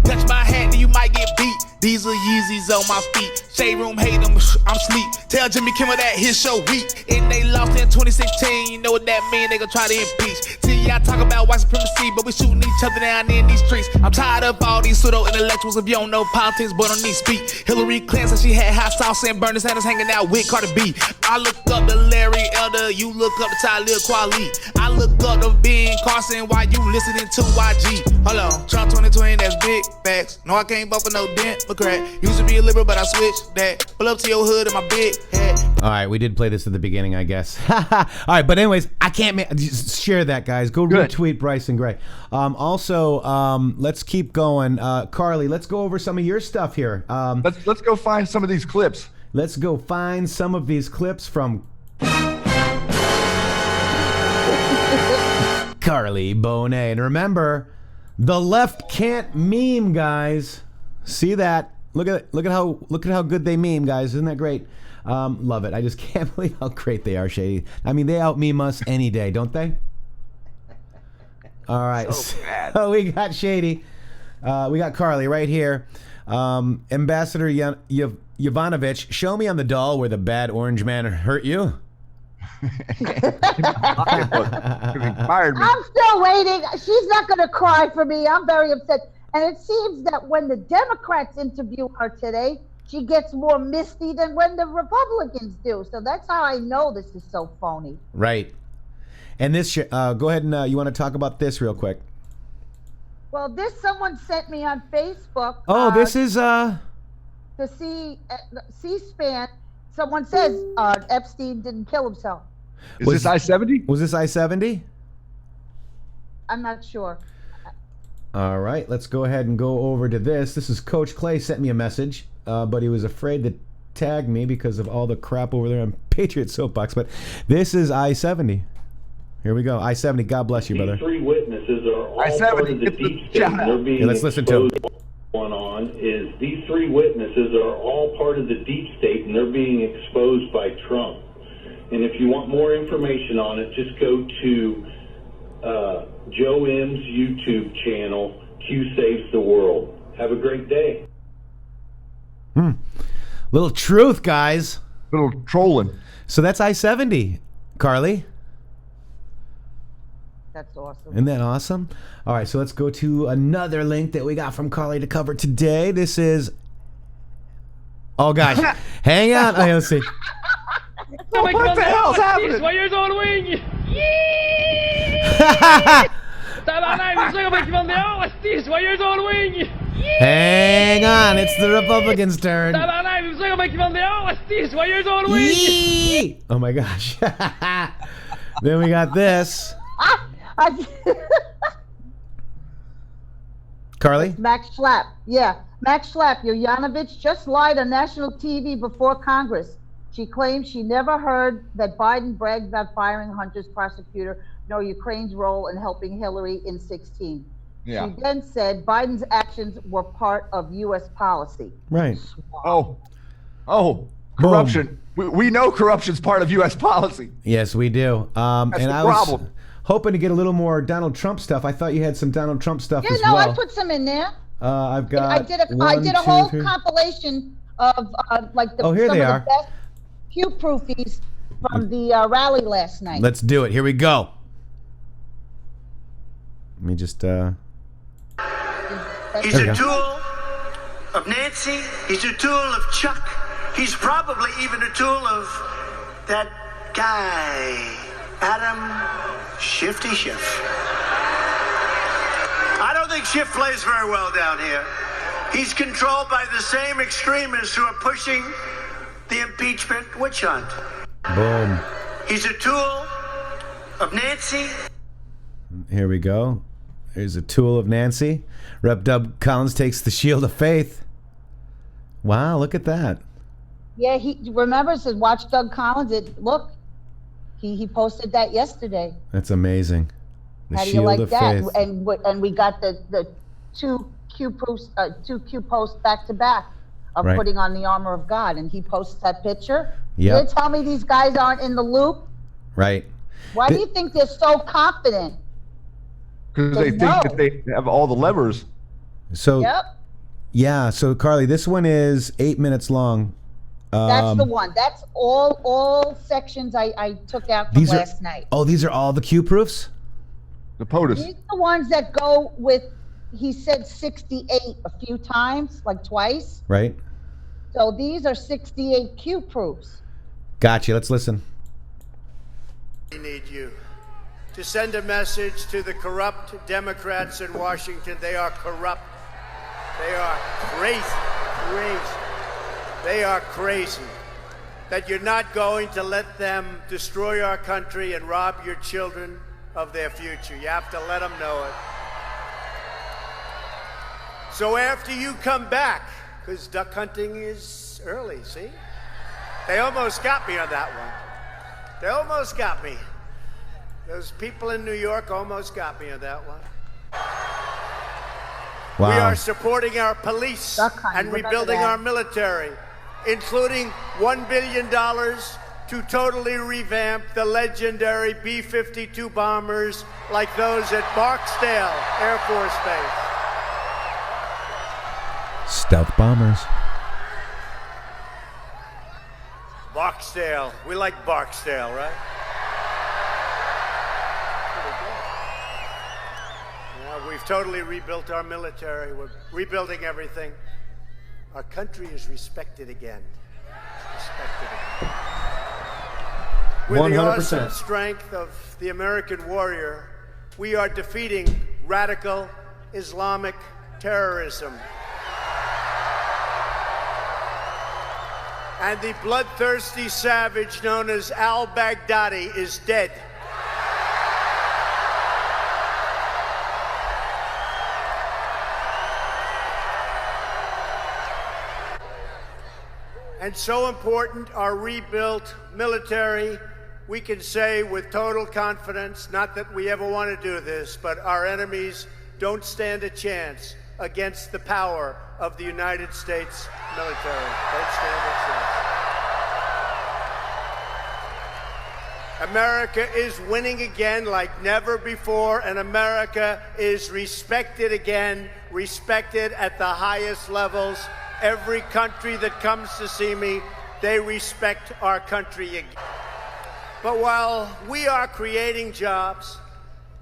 touch my hand and you might get beat. These are Yeezys on my feet. Shade room hate them, I'm sleep. Tell Jimmy Kimmel that his show weak. And they lost in 2016, you know what that mean? They gon' try to impeach. See, y'all talk about white supremacy, but we shooting each other down in these streets. I'm tired of all these pseudo-intellectuals. If you don't know politics, but on these speak. Hillary Clinton said she had hot sauce and Bernie Sanders hanging out with Cardi B. I look up to Larry Elder, you look up to Talib Kweli. I look up to Ben Carson while you listening to YG. Hold on, Trump 2020, that's big facts. No, I can't vote for no Democrat. Used to be a liberal, but I switched that. Pull up to your hood in my big hat.
All right, we did play this at the beginning, I guess. All right, but anyways, I can't just share that, guys. Go retweet Bryson Gray. Also, let's keep going. Carly, let's go over some of your stuff here.
Let's go find some of these clips.
Let's go find some of these clips from Carly Bonet. And remember, the left can't meme, guys. See that? Look at how good they meme, guys. Isn't that great? Love it. I just can't believe how great they are, Shady. I mean, they out meme us any day, don't they? All right. So we got Shady. We got Carly right here. Ambassador Yovanovitch, show me on the doll where the bad orange man hurt you.
I'm still waiting. She's not going to cry for me. I'm very upset. And it seems that when the Democrats interview her today, she gets more misty than when the Republicans do. So that's how I know this is so phony.
Right. And this, go ahead and you want to talk about this real quick.
Well, this someone sent me on Facebook.
Oh, this is
the C-SPAN. Someone says Epstein didn't kill himself.
Is this I-70?
Was this I-70?
I'm not sure.
All right, let's go ahead and go over to this. This is Coach Clay sent me a message, but he was afraid to tag me because of all the crap over there on Patriots Soapbox. But this is I-70. Here we go. I-70. God bless you, brother.
These three witnesses are all part of the deep state. They're being
let's listen to him.
Going on is these three witnesses are all part of the deep state, and they're being exposed by Trump. And if you want more information on it, just go to Joe M's YouTube channel, Q Saves the World. Have a great day.
Little truth, guys.
Little trolling.
So that's I-70, Carly.
That's awesome.
Isn't that awesome? All right, so let's go to another link that we got from Carly to cover today. This is... Oh, gosh. Hang on. Let's see.
What the hell's happening?
Hang on. It's the Republicans' turn. Oh, my gosh. Then we got this. Carly?
Max Schlapp. Yeah. Max Schlapp, Yovanovitch just lied on national TV before Congress. She claims she never heard that Biden bragged about firing Hunter's prosecutor, nor Ukraine's role in helping Hillary in 2016.
Yeah.
She then said Biden's actions were part of U.S. policy.
Right.
Oh, corruption. We know corruption's part of U.S. policy.
Yes, we do.
That's
and
the
I
problem.
was hoping to get a little more Donald Trump stuff. I thought you had some Donald Trump stuff as
no,
well.
I put some in there.
I've got.
I did a whole compilation of like the,
here
some
they
of
are.
the best Q proofies from the rally last night.
Let's do it. Here we go. Let me just.
He's a tool
of Nancy. He's a tool of Chuck. He's probably even a tool of that guy, Adam Shifty Schiff. I don't think Schiff plays very well down here. He's controlled by the same extremists who are pushing the impeachment witch hunt.
Boom.
He's a tool of Nancy.
Here we go. Here's a tool of Nancy. Rep. Doug Collins takes the shield of faith. Wow, look at that.
Yeah, he remembers to watch Doug Collins. Look, he posted that yesterday.
That's amazing. The
How do you
shield
like
of
that?
faith.
And we got the two Q posts back to back of
Right.
putting on the armor of God, and he posts that picture.
Yep.
You tell me these guys aren't in the loop?
Right.
Why do you think they're so confident?
Because they think that they have all the levers.
So
Yep.
yeah, so Carly, this one is 8 minutes long.
That's the one. That's all sections I took out from last night.
Oh, these are all the Q proofs?
The POTUS.
These are the ones that go with, he said 68 a few times, like twice.
Right.
So these are 68 Q proofs.
Gotcha. Let's listen.
We need you to send a message to the corrupt Democrats in Washington. They are corrupt. They are crazy. They are crazy. That you're not going to let them destroy our country and rob your children of their future. You have to let them know it. So after you come back, because duck hunting is early, see? They almost got me on that one. They almost got me. Those people in New York almost got me on that one.
Wow.
We are supporting our police and rebuilding our military, including $1 billion to totally revamp the legendary B-52 bombers like those at Barksdale Air Force Base.
Stealth bombers.
Barksdale. We like Barksdale, right? Yeah, we've totally rebuilt our military. We're rebuilding everything. Our country is respected again. Respected again. With the
100%.
awesome strength of the American warrior, we are defeating radical Islamic terrorism. And the bloodthirsty savage known as al-Baghdadi is dead. And so important, our rebuilt military, we can say with total confidence, not that we ever want to do this, but our enemies don't stand a chance against the power of the United States military. Don't stand a chance. America is winning again like never before, and America is respected again, respected at the highest levels. Every country that comes to see me, they respect our country again. But while we are creating jobs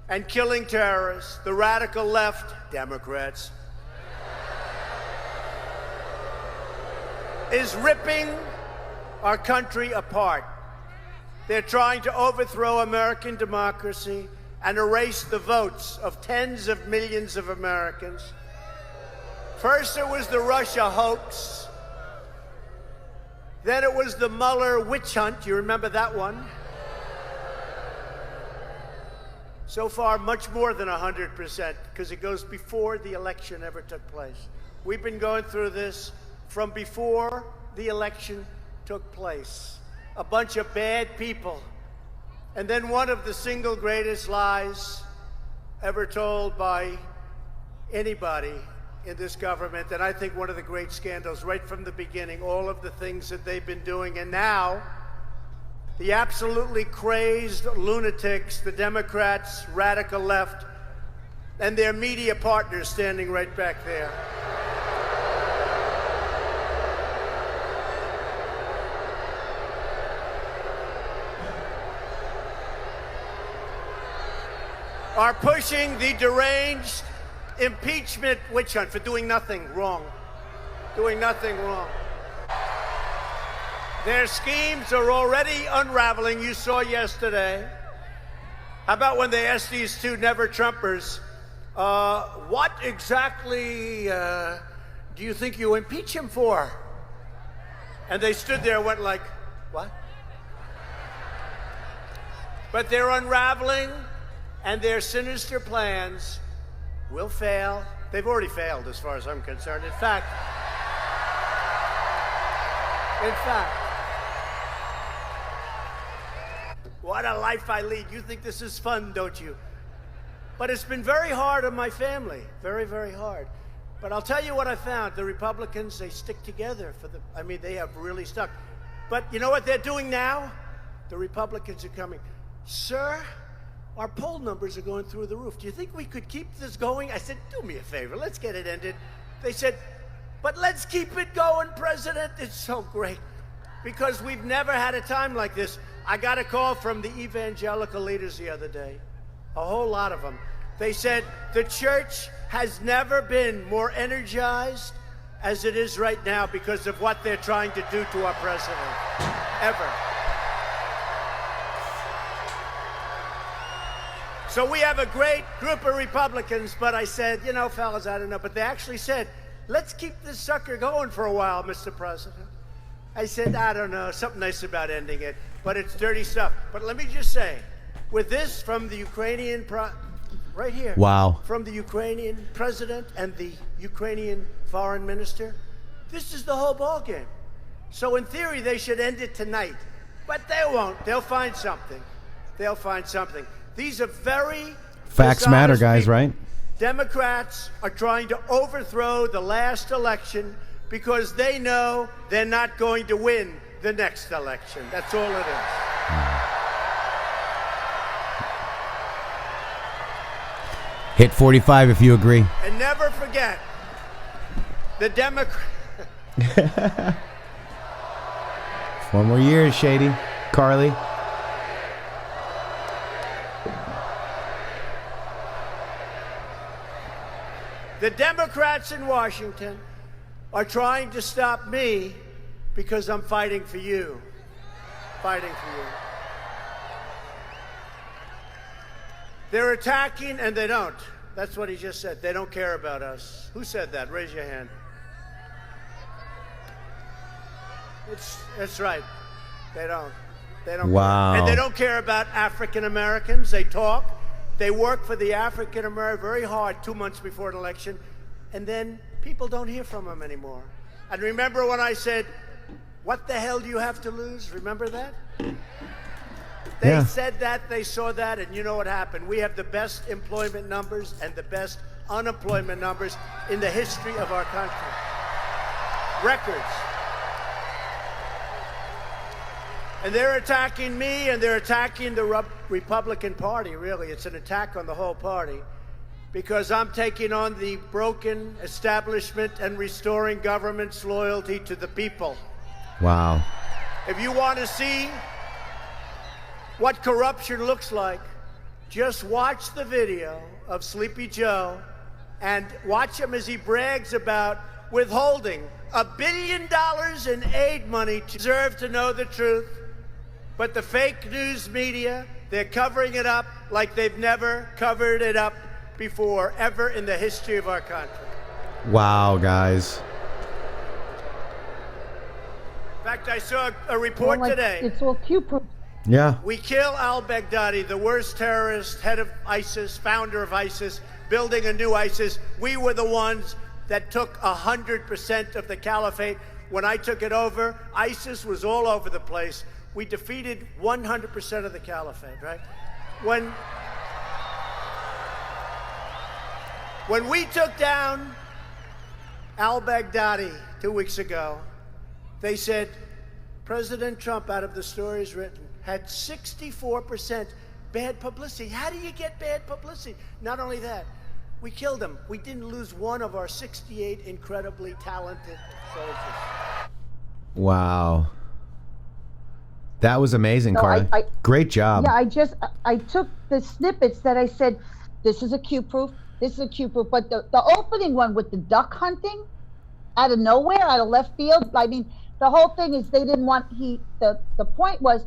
and killing terrorists, the radical left, Democrats, is ripping our country apart. They're trying to overthrow American democracy and erase the votes of tens of millions of Americans. First it was the Russia hoax. Then it was the Mueller witch hunt. You remember that one? So far, much more than 100%, because it goes before the election ever took place. We've been going through this from before the election took place. A bunch of bad people. And then one of the single greatest lies ever told by anybody in this government, and I think one of the great scandals right from the beginning, all of the things that they've been doing. And now, the absolutely crazed lunatics, the Democrats, radical left, and their media partners standing right back there. Are pushing the deranged impeachment witch hunt for doing nothing wrong. doing nothing wrong. Their schemes are already unraveling. You saw yesterday. How about when they asked these two never-Trumpers, what exactly do you think you impeach him for? And they stood there and went like, what? But they're unraveling, and their sinister plans will fail. They've already failed as far as I'm concerned. In fact, what a life I lead. You think this is fun, don't you? But it's been very hard on my family. Very, very hard. But I'll tell you what I found. The Republicans, they stick together they have really stuck. But you know what they're doing now? The Republicans are coming. Sir, our poll numbers are going through the roof. Do you think we could keep this going? I said, do me a favor. Let's get it ended. They said, but let's keep it going, President. It's so great. Because we've never had a time like this. I got a call from the evangelical leaders the other day. A whole lot of them. They said, the church has never been more energized as it is right now because of what they're trying to do to our president. Ever. So we have a great group of Republicans, but I said, you know, fellas, I don't know. But they actually said, let's keep this sucker going for a while, Mr. President. I said, I don't know, something nice about ending it, but it's dirty stuff. But let me just say, with this from the Ukrainian, right here.
Wow.
From the Ukrainian president and the Ukrainian foreign minister, this is the whole ballgame. So in theory, they should end it tonight. But they won't. They'll find something. They'll find something. These are very
facts matter, guys,
people.
right?
Democrats are trying to overthrow the last election because they know they're not going to win the next election. That's all it is.
Hit 45 if you agree.
And never forget, the Democrats...
4 more years, Shady. Carly.
The Democrats in Washington are trying to stop me because I'm fighting for you. Fighting for you. They're attacking and they don't. That's what he just said. They don't care about us. Who said that? Raise your hand. That's right. They don't. They don't.
Wow.
Care. And they don't care about African Americans. They talk. They work for the African American very hard 2 months before an election, and then people don't hear from them anymore. And remember when I said, what the hell do you have to lose? Remember that? They said that, they saw that, and you know what happened. We have the best employment numbers and the best unemployment numbers in the history of our country. Records. And they're attacking me, and they're attacking the Republican Party, really. It's an attack on the whole party, because I'm taking on the broken establishment and restoring government's loyalty to the people.
Wow.
If you want to see what corruption looks like, just watch the video of Sleepy Joe and watch him as he brags about withholding $1 billion in aid money to deserve to know the truth. But the fake news media, they're covering it up like they've never covered it up before, ever in the history of our country.
Wow, guys.
In fact, I saw a report today.
It's all Q-proof.
Yeah.
We kill al-Baghdadi, the worst terrorist, head of ISIS, founder of ISIS, building a new ISIS. We were the ones that took 100% of the caliphate. When I took it over, ISIS was all over the place. We defeated 100% of the caliphate, right? When we took down al-Baghdadi 2 weeks ago, they said President Trump, out of the stories written, had 64% bad publicity. How do you get bad publicity? Not only that, we killed him. We didn't lose one of our 68 incredibly talented soldiers.
Wow. That was amazing,
So
Carly. Great job.
Yeah, I took the snippets that I said, this is a Q-proof, this is a Q-proof, but the opening one with the duck hunting, out of nowhere, out of left field. I mean, the whole thing is they didn't want the point was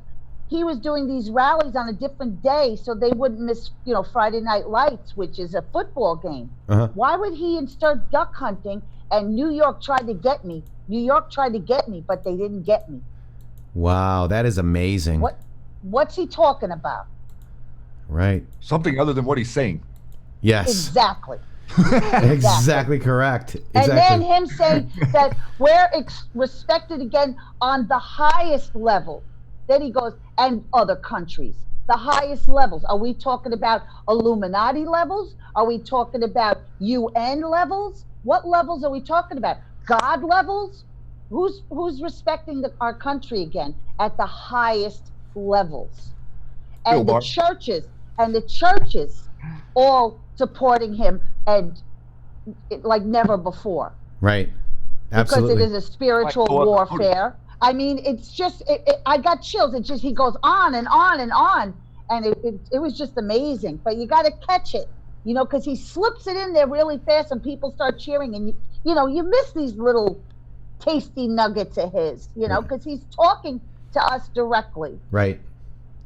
he was doing these rallies on a different day so they wouldn't miss, Friday Night Lights, which is a football game. Why would he start duck hunting? And New York tried to get me. New York tried to get me, but they didn't get me.
Wow, that is amazing.
What's he talking about?
Right.
Something other than what he's saying.
Yes.
Exactly.
Exactly correct.
And then him saying that we're respected again on the highest level. Then he goes, and other countries, the highest levels. Are we talking about Illuminati levels? Are we talking about UN levels? What levels are we talking about? God levels? Who's respecting our country again at the highest levels? And the churches all supporting him and like never before.
Right. Absolutely.
Because it is a spiritual warfare. I mean, it's just, I got chills. It's just, he goes on and on and on. And it was just amazing. But you got to catch it, because he slips it in there really fast and people start cheering. And, you miss these little tasty nuggets of his, because he's talking to us directly.
Right.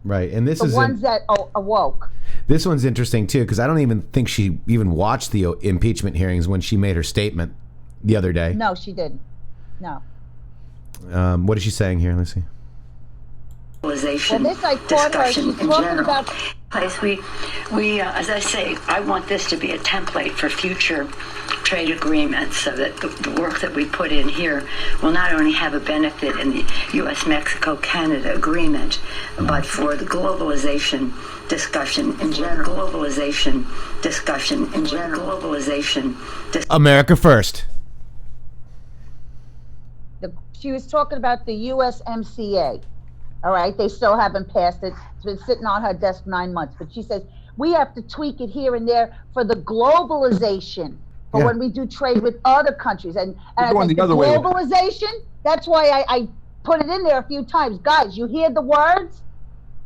Right. And this is
the ones that awoke.
This one's interesting, too, because I don't even think she even watched the impeachment hearings when she made her statement the other day.
No, she didn't. No.
What is she saying here? Let's see.
Well, this I caught her. She's talking about.
We, as I say, I want this to be a template for future trade agreements, so that the work that we put in here will not only have a benefit in the U.S.-Mexico-Canada agreement, but for the globalization discussion in general.
America first.
She was talking about the USMCA. All right, they still haven't passed it. It's been sitting on her desk 9 months. But she says, we have to tweak it here and there for the globalization, for when we do trade with other countries. And I think the globalization, that's why I put it in there a few times. Guys, you hear the words?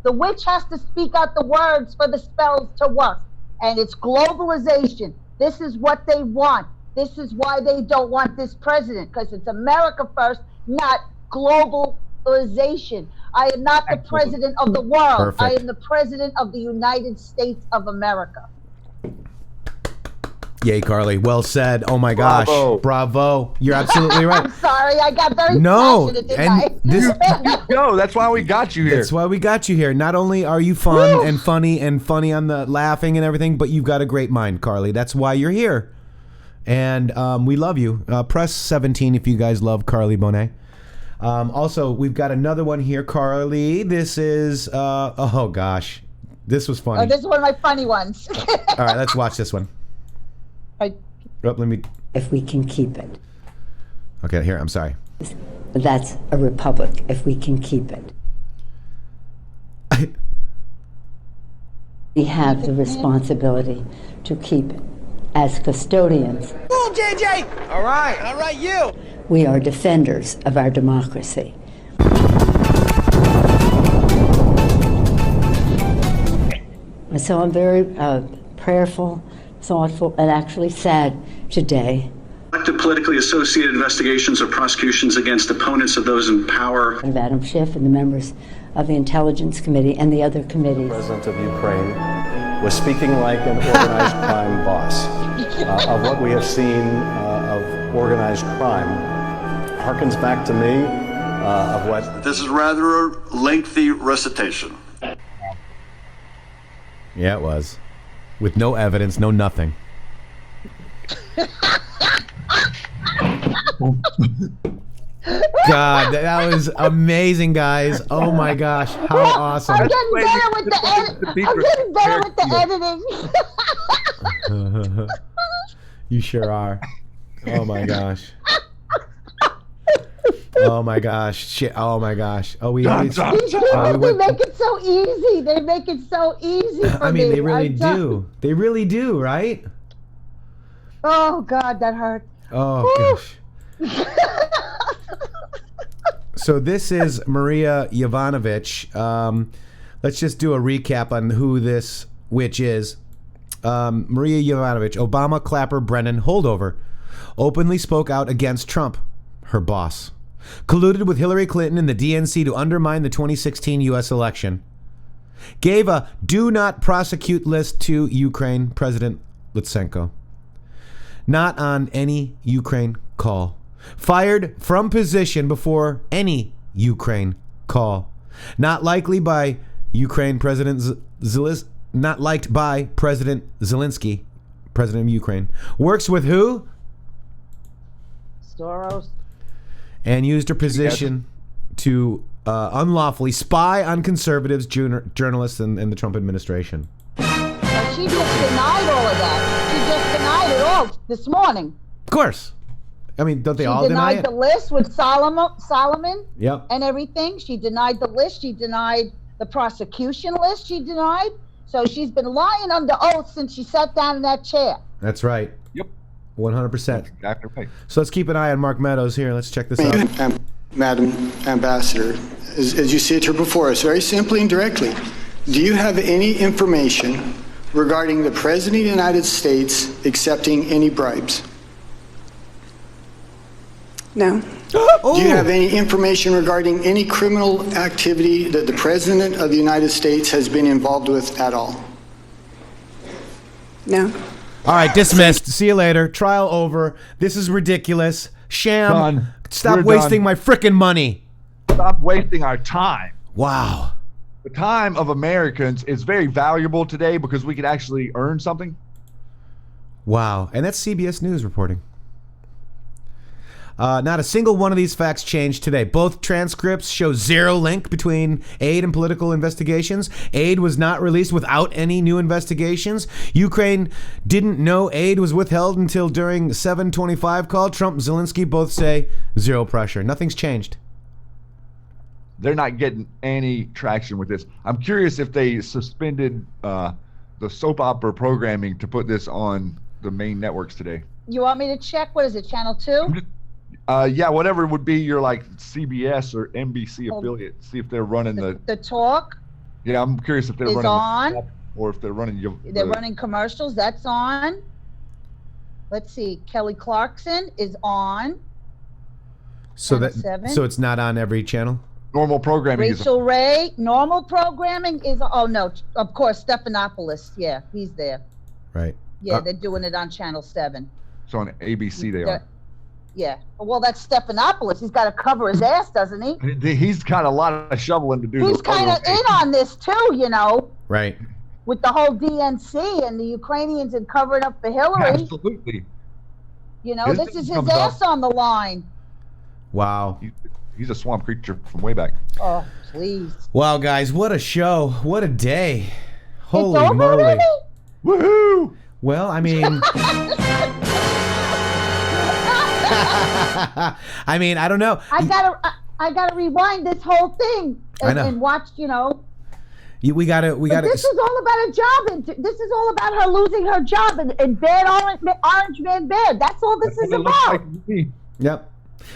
The witch has to speak out the words for the spells to work. And it's globalization. This is what they want. This is why they don't want this president, because it's America first, not globalization. I am not the president of the world.
Perfect.
I am the president of the United States of America.
Yay, Carly. Well said. Oh my gosh. Bravo. You're absolutely right.
I'm sorry. I got very passionate, didn't I?
No, that's why we got you here.
That's why we got you here. Not only are you fun and funny on the laughing and everything, but you've got a great mind, Carly. That's why you're here. And we love you. Press 17 if you guys love Carly Bonet. Also, we've got another one here, Carly. This is, oh gosh, this was funny.
Oh, this is one of my funny ones.
All right, let's watch this one. Let me.
If we can keep it.
Okay, here, I'm sorry.
That's a republic, if we can keep it. We have the responsibility to keep it as custodians.
Move, JJ! All right, you!
We are defenders of our democracy. And so I'm very prayerful, thoughtful, and actually sad today.
Active politically associated investigations or prosecutions against opponents of those in power.
And Madam Schiff and the members of the Intelligence Committee and the other committees.
The President of Ukraine was speaking like an organized crime boss. Of what we have seen of organized crime harkens back to me of what...
This is rather a lengthy recitation.
Yeah, it was. With no evidence, no nothing. God, that was amazing, guys. Oh my gosh, how awesome.
I'm getting better with the editing.
You sure are. Oh my gosh. Oh my gosh. Shit. Oh my gosh. Oh, we always.
They make it so easy. They make it so easy for me.
They really do. They really do, right?
Oh God, that hurt.
Oh gosh. So this is Maria Yovanovitch. Let's just do a recap on who this witch is. Maria Yovanovitch, Obama, Clapper, Brennan, holdover. openly spoke out against Trump, her boss, colluded with Hillary Clinton and the DNC to undermine the 2016 U.S. election, gave a do not prosecute list to Ukraine President Lutsenko, not on any Ukraine call, fired from position before any Ukraine call, not likely by Ukraine President not liked by President Zelensky, President of Ukraine, works with who?
Soros.
And used her position to unlawfully spy on conservatives, journalists, and the Trump administration.
But she just denied all of that. She just denied it all this morning.
Of course. I mean, don't they all deny it?
She denied the list with Solomon
Yep.
and everything. She denied the list. She denied the prosecution list. She denied. So she's been lying under oath since she sat down in that chair.
That's right.
Yep.
100%.
Exactly right.
So let's keep an eye on Mark Meadows here. Let's check this out.
Madam Ambassador, as you see it here before us, very simply and directly, do you have any information regarding the President of the United States accepting any bribes?
No.
Do you have any information regarding any criminal activity that the President of the United States has been involved with at all?
No.
All right, dismissed. See you later. Trial over. This is ridiculous. Sham.
Done.
Stop
We're
wasting
done.
my frickin' money.
Stop wasting our time.
Wow.
The time of Americans is very valuable today because we could actually earn something.
Wow. And that's CBS News reporting. Not a single one of these facts changed today. Both transcripts show zero link between aid and political investigations. Aid was not released without any new investigations. Ukraine didn't know aid was withheld until during 7:25 call. Trump and Zelensky both say zero pressure. Nothing's changed.
They're not getting any traction with this. I'm curious if they suspended the soap opera programming to put this on the main networks today.
You want me to check? What is it, Channel 2?
Yeah, whatever would be your like CBS or NBC affiliate. See if they're running
The talk
Yeah, I'm curious if they're
is
running
on.
or if they're running.
They're running commercials. That's on. Let's see. Kelly Clarkson is on.
So
Channel 7.
so it's not on every channel?
Normal programming
Rachel Ray. Normal programming is. Oh no, of course Stephanopoulos. Yeah, he's there.
Right.
Yeah, they're doing it on Channel 7.
So on ABC they are.
Yeah. Well, that's Stephanopoulos. He's got to cover his ass, doesn't he?
He's got a lot of shoveling to do.
He's kind of in on this too, you know,
Right.
with the whole DNC and the Ukrainians and covering up for Hillary.
Absolutely.
You know,
His
this is
name
his
comes
ass on the line.
Wow.
He's a swamp creature from way back.
Oh, please.
Wow, guys, what a show. What a day. Holy
over
moly.
already?
Woohoo!
Well, I mean, I don't know.
I gotta rewind this whole thing
I know.
and watch, you know.
We gotta.
But this is all about a job. And this is all about her losing her job and bad orange man bad. That's all this is about.
Yep.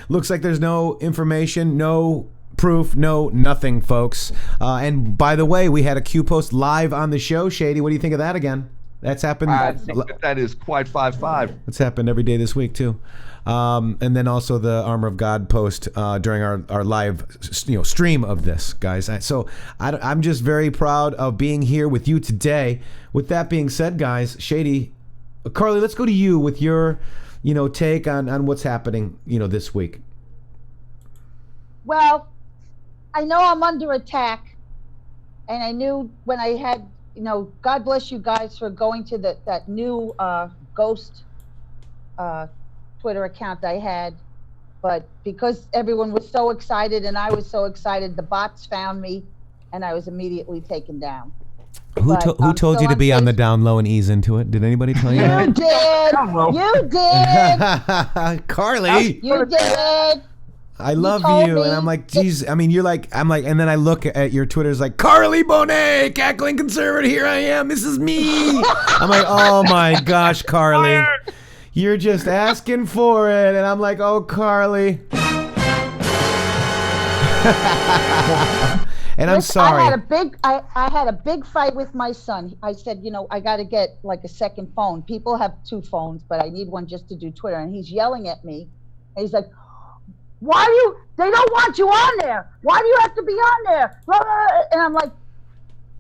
Looks like there's no information, no proof, no nothing, folks. And by the way, we had a Q post live on the show. Shady, what do you think of that again? That's happened.
I think that is quite 5-5.
It's happened every day this week too. And then also the Armor of God post during our live stream of this, guys. So I'm just very proud of being here with you today. With that being said, guys, Shady, Carly, let's go to you with your take on what's happening this week.
Well, I know I'm under attack, and I knew when I had, God bless you guys for going to that new ghost Twitter account I had, but because everyone was so excited and I was so excited, the bots found me, and I was immediately taken down.
Who told you to be on the down low and ease into it? Did anybody tell you that?
You did.
Carly.
You did.
I love
told
you,
me.
and I'm like, geez. I mean, I'm like, and then I look at your Twitter's like, Carly Bonet, cackling conservative. Here I am. This is me. I'm like, oh my gosh, Carly, you're just asking for it, and I'm like, And I'm sorry.
I had a big fight with my son. I said, I got to get like a second phone. People have 2 phones, but I need one just to do Twitter. And he's yelling at me. And he's like, they don't want you on there. Why do you have to be on there? And I'm like,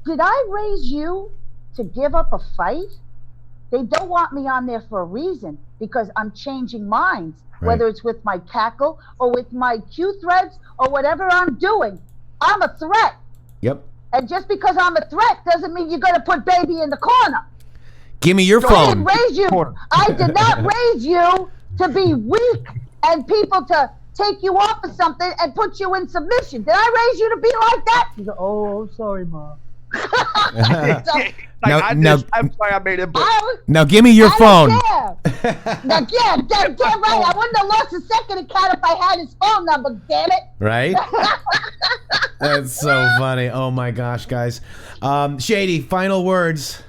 did I raise you to give up a fight? They don't want me on there for a reason, because I'm changing minds, whether it's with my cackle or with my Q threads or whatever I'm doing. I'm a threat.
Yep.
And just because I'm a threat doesn't mean you're going to put baby in the corner.
Give me your phone.
I didn't raise you. I did not raise you to be weak and people to take you off of something and put you in submission. Did I raise you to be like that? You go, oh, I'm sorry, Mom.
I'm sorry I made it.
Now give me your phone.
Now, damn right. I wouldn't have lost a second account if I had his phone number, damn it.
Right? That's so funny. Oh my gosh, guys. Shady, final words.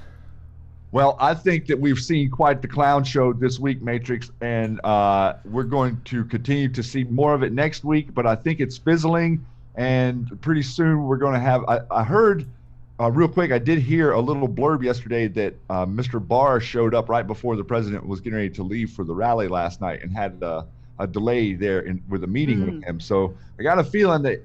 Well, I think that we've seen quite the clown show this week, Matrixxx, and we're going to continue to see more of it next week, but I think it's fizzling, and pretty soon we're going to have, I heard, real quick, I did hear a little blurb yesterday that Mr. Barr showed up right before the president was getting ready to leave for the rally last night and had a delay there with a meeting with him. So I got a feeling that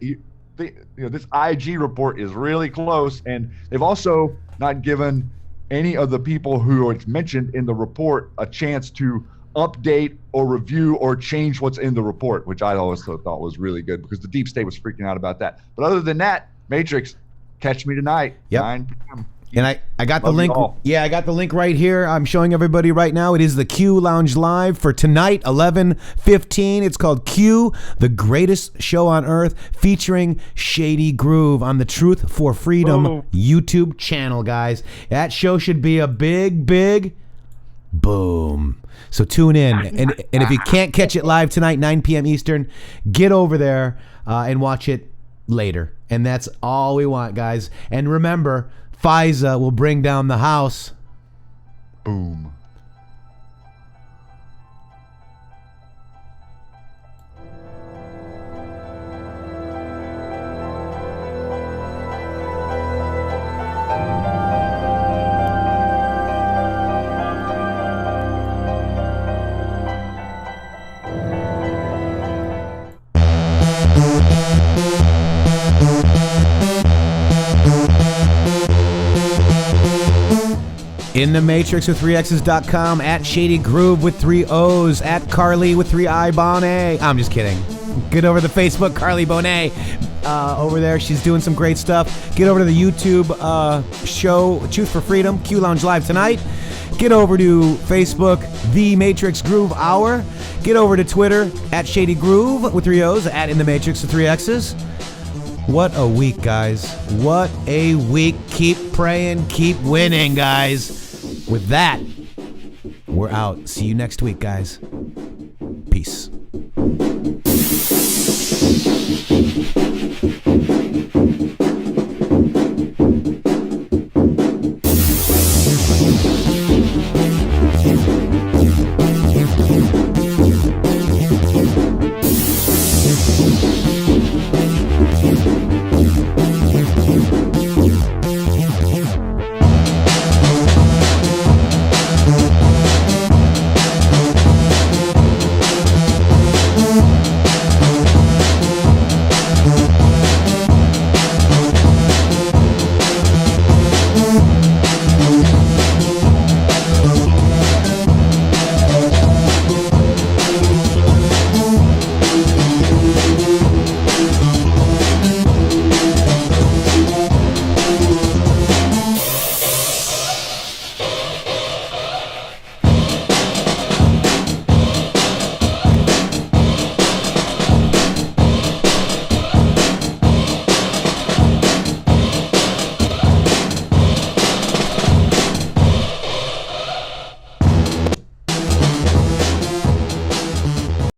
this IG report is really close, and they've also not given any of the people who it's mentioned in the report a chance to update or review or change what's in the report, which I always thought was really good because the deep state was freaking out about that. But other than that, Matrixxx, catch me tonight, 9 p.m.
And I got the link.
All.
Yeah, I got the link right here. I'm showing everybody right now. It is the Q Lounge Live for tonight, 11:15. It's called Q, the greatest show on earth, featuring Shady Grooove on the Truth for Freedom YouTube channel, guys. That show should be a big boom. So tune in. And if you can't catch it live tonight, 9 p.m. Eastern, get over there and watch it later. And that's all we want, guys. And remember, FISA will bring down the house.
Boom.
In the Matrixx with 3X's.com, at Shady Grooove with 3 O's, at Carly with 3 I Bonet. I'm just kidding. Get over to the Facebook, Carly Bonet. Over there, she's doing some great stuff. Get over to the YouTube show, Truth for Freedom, Q Lounge Live tonight. Get over to Facebook, The Matrixx Groove Hour. Get over to Twitter, at Shady Grooove with 3 O's, at In the Matrixx with 3 X's. What a week, guys. What a week. Keep praying, keep winning, guys. With that, we're out. See you next week, guys. Peace.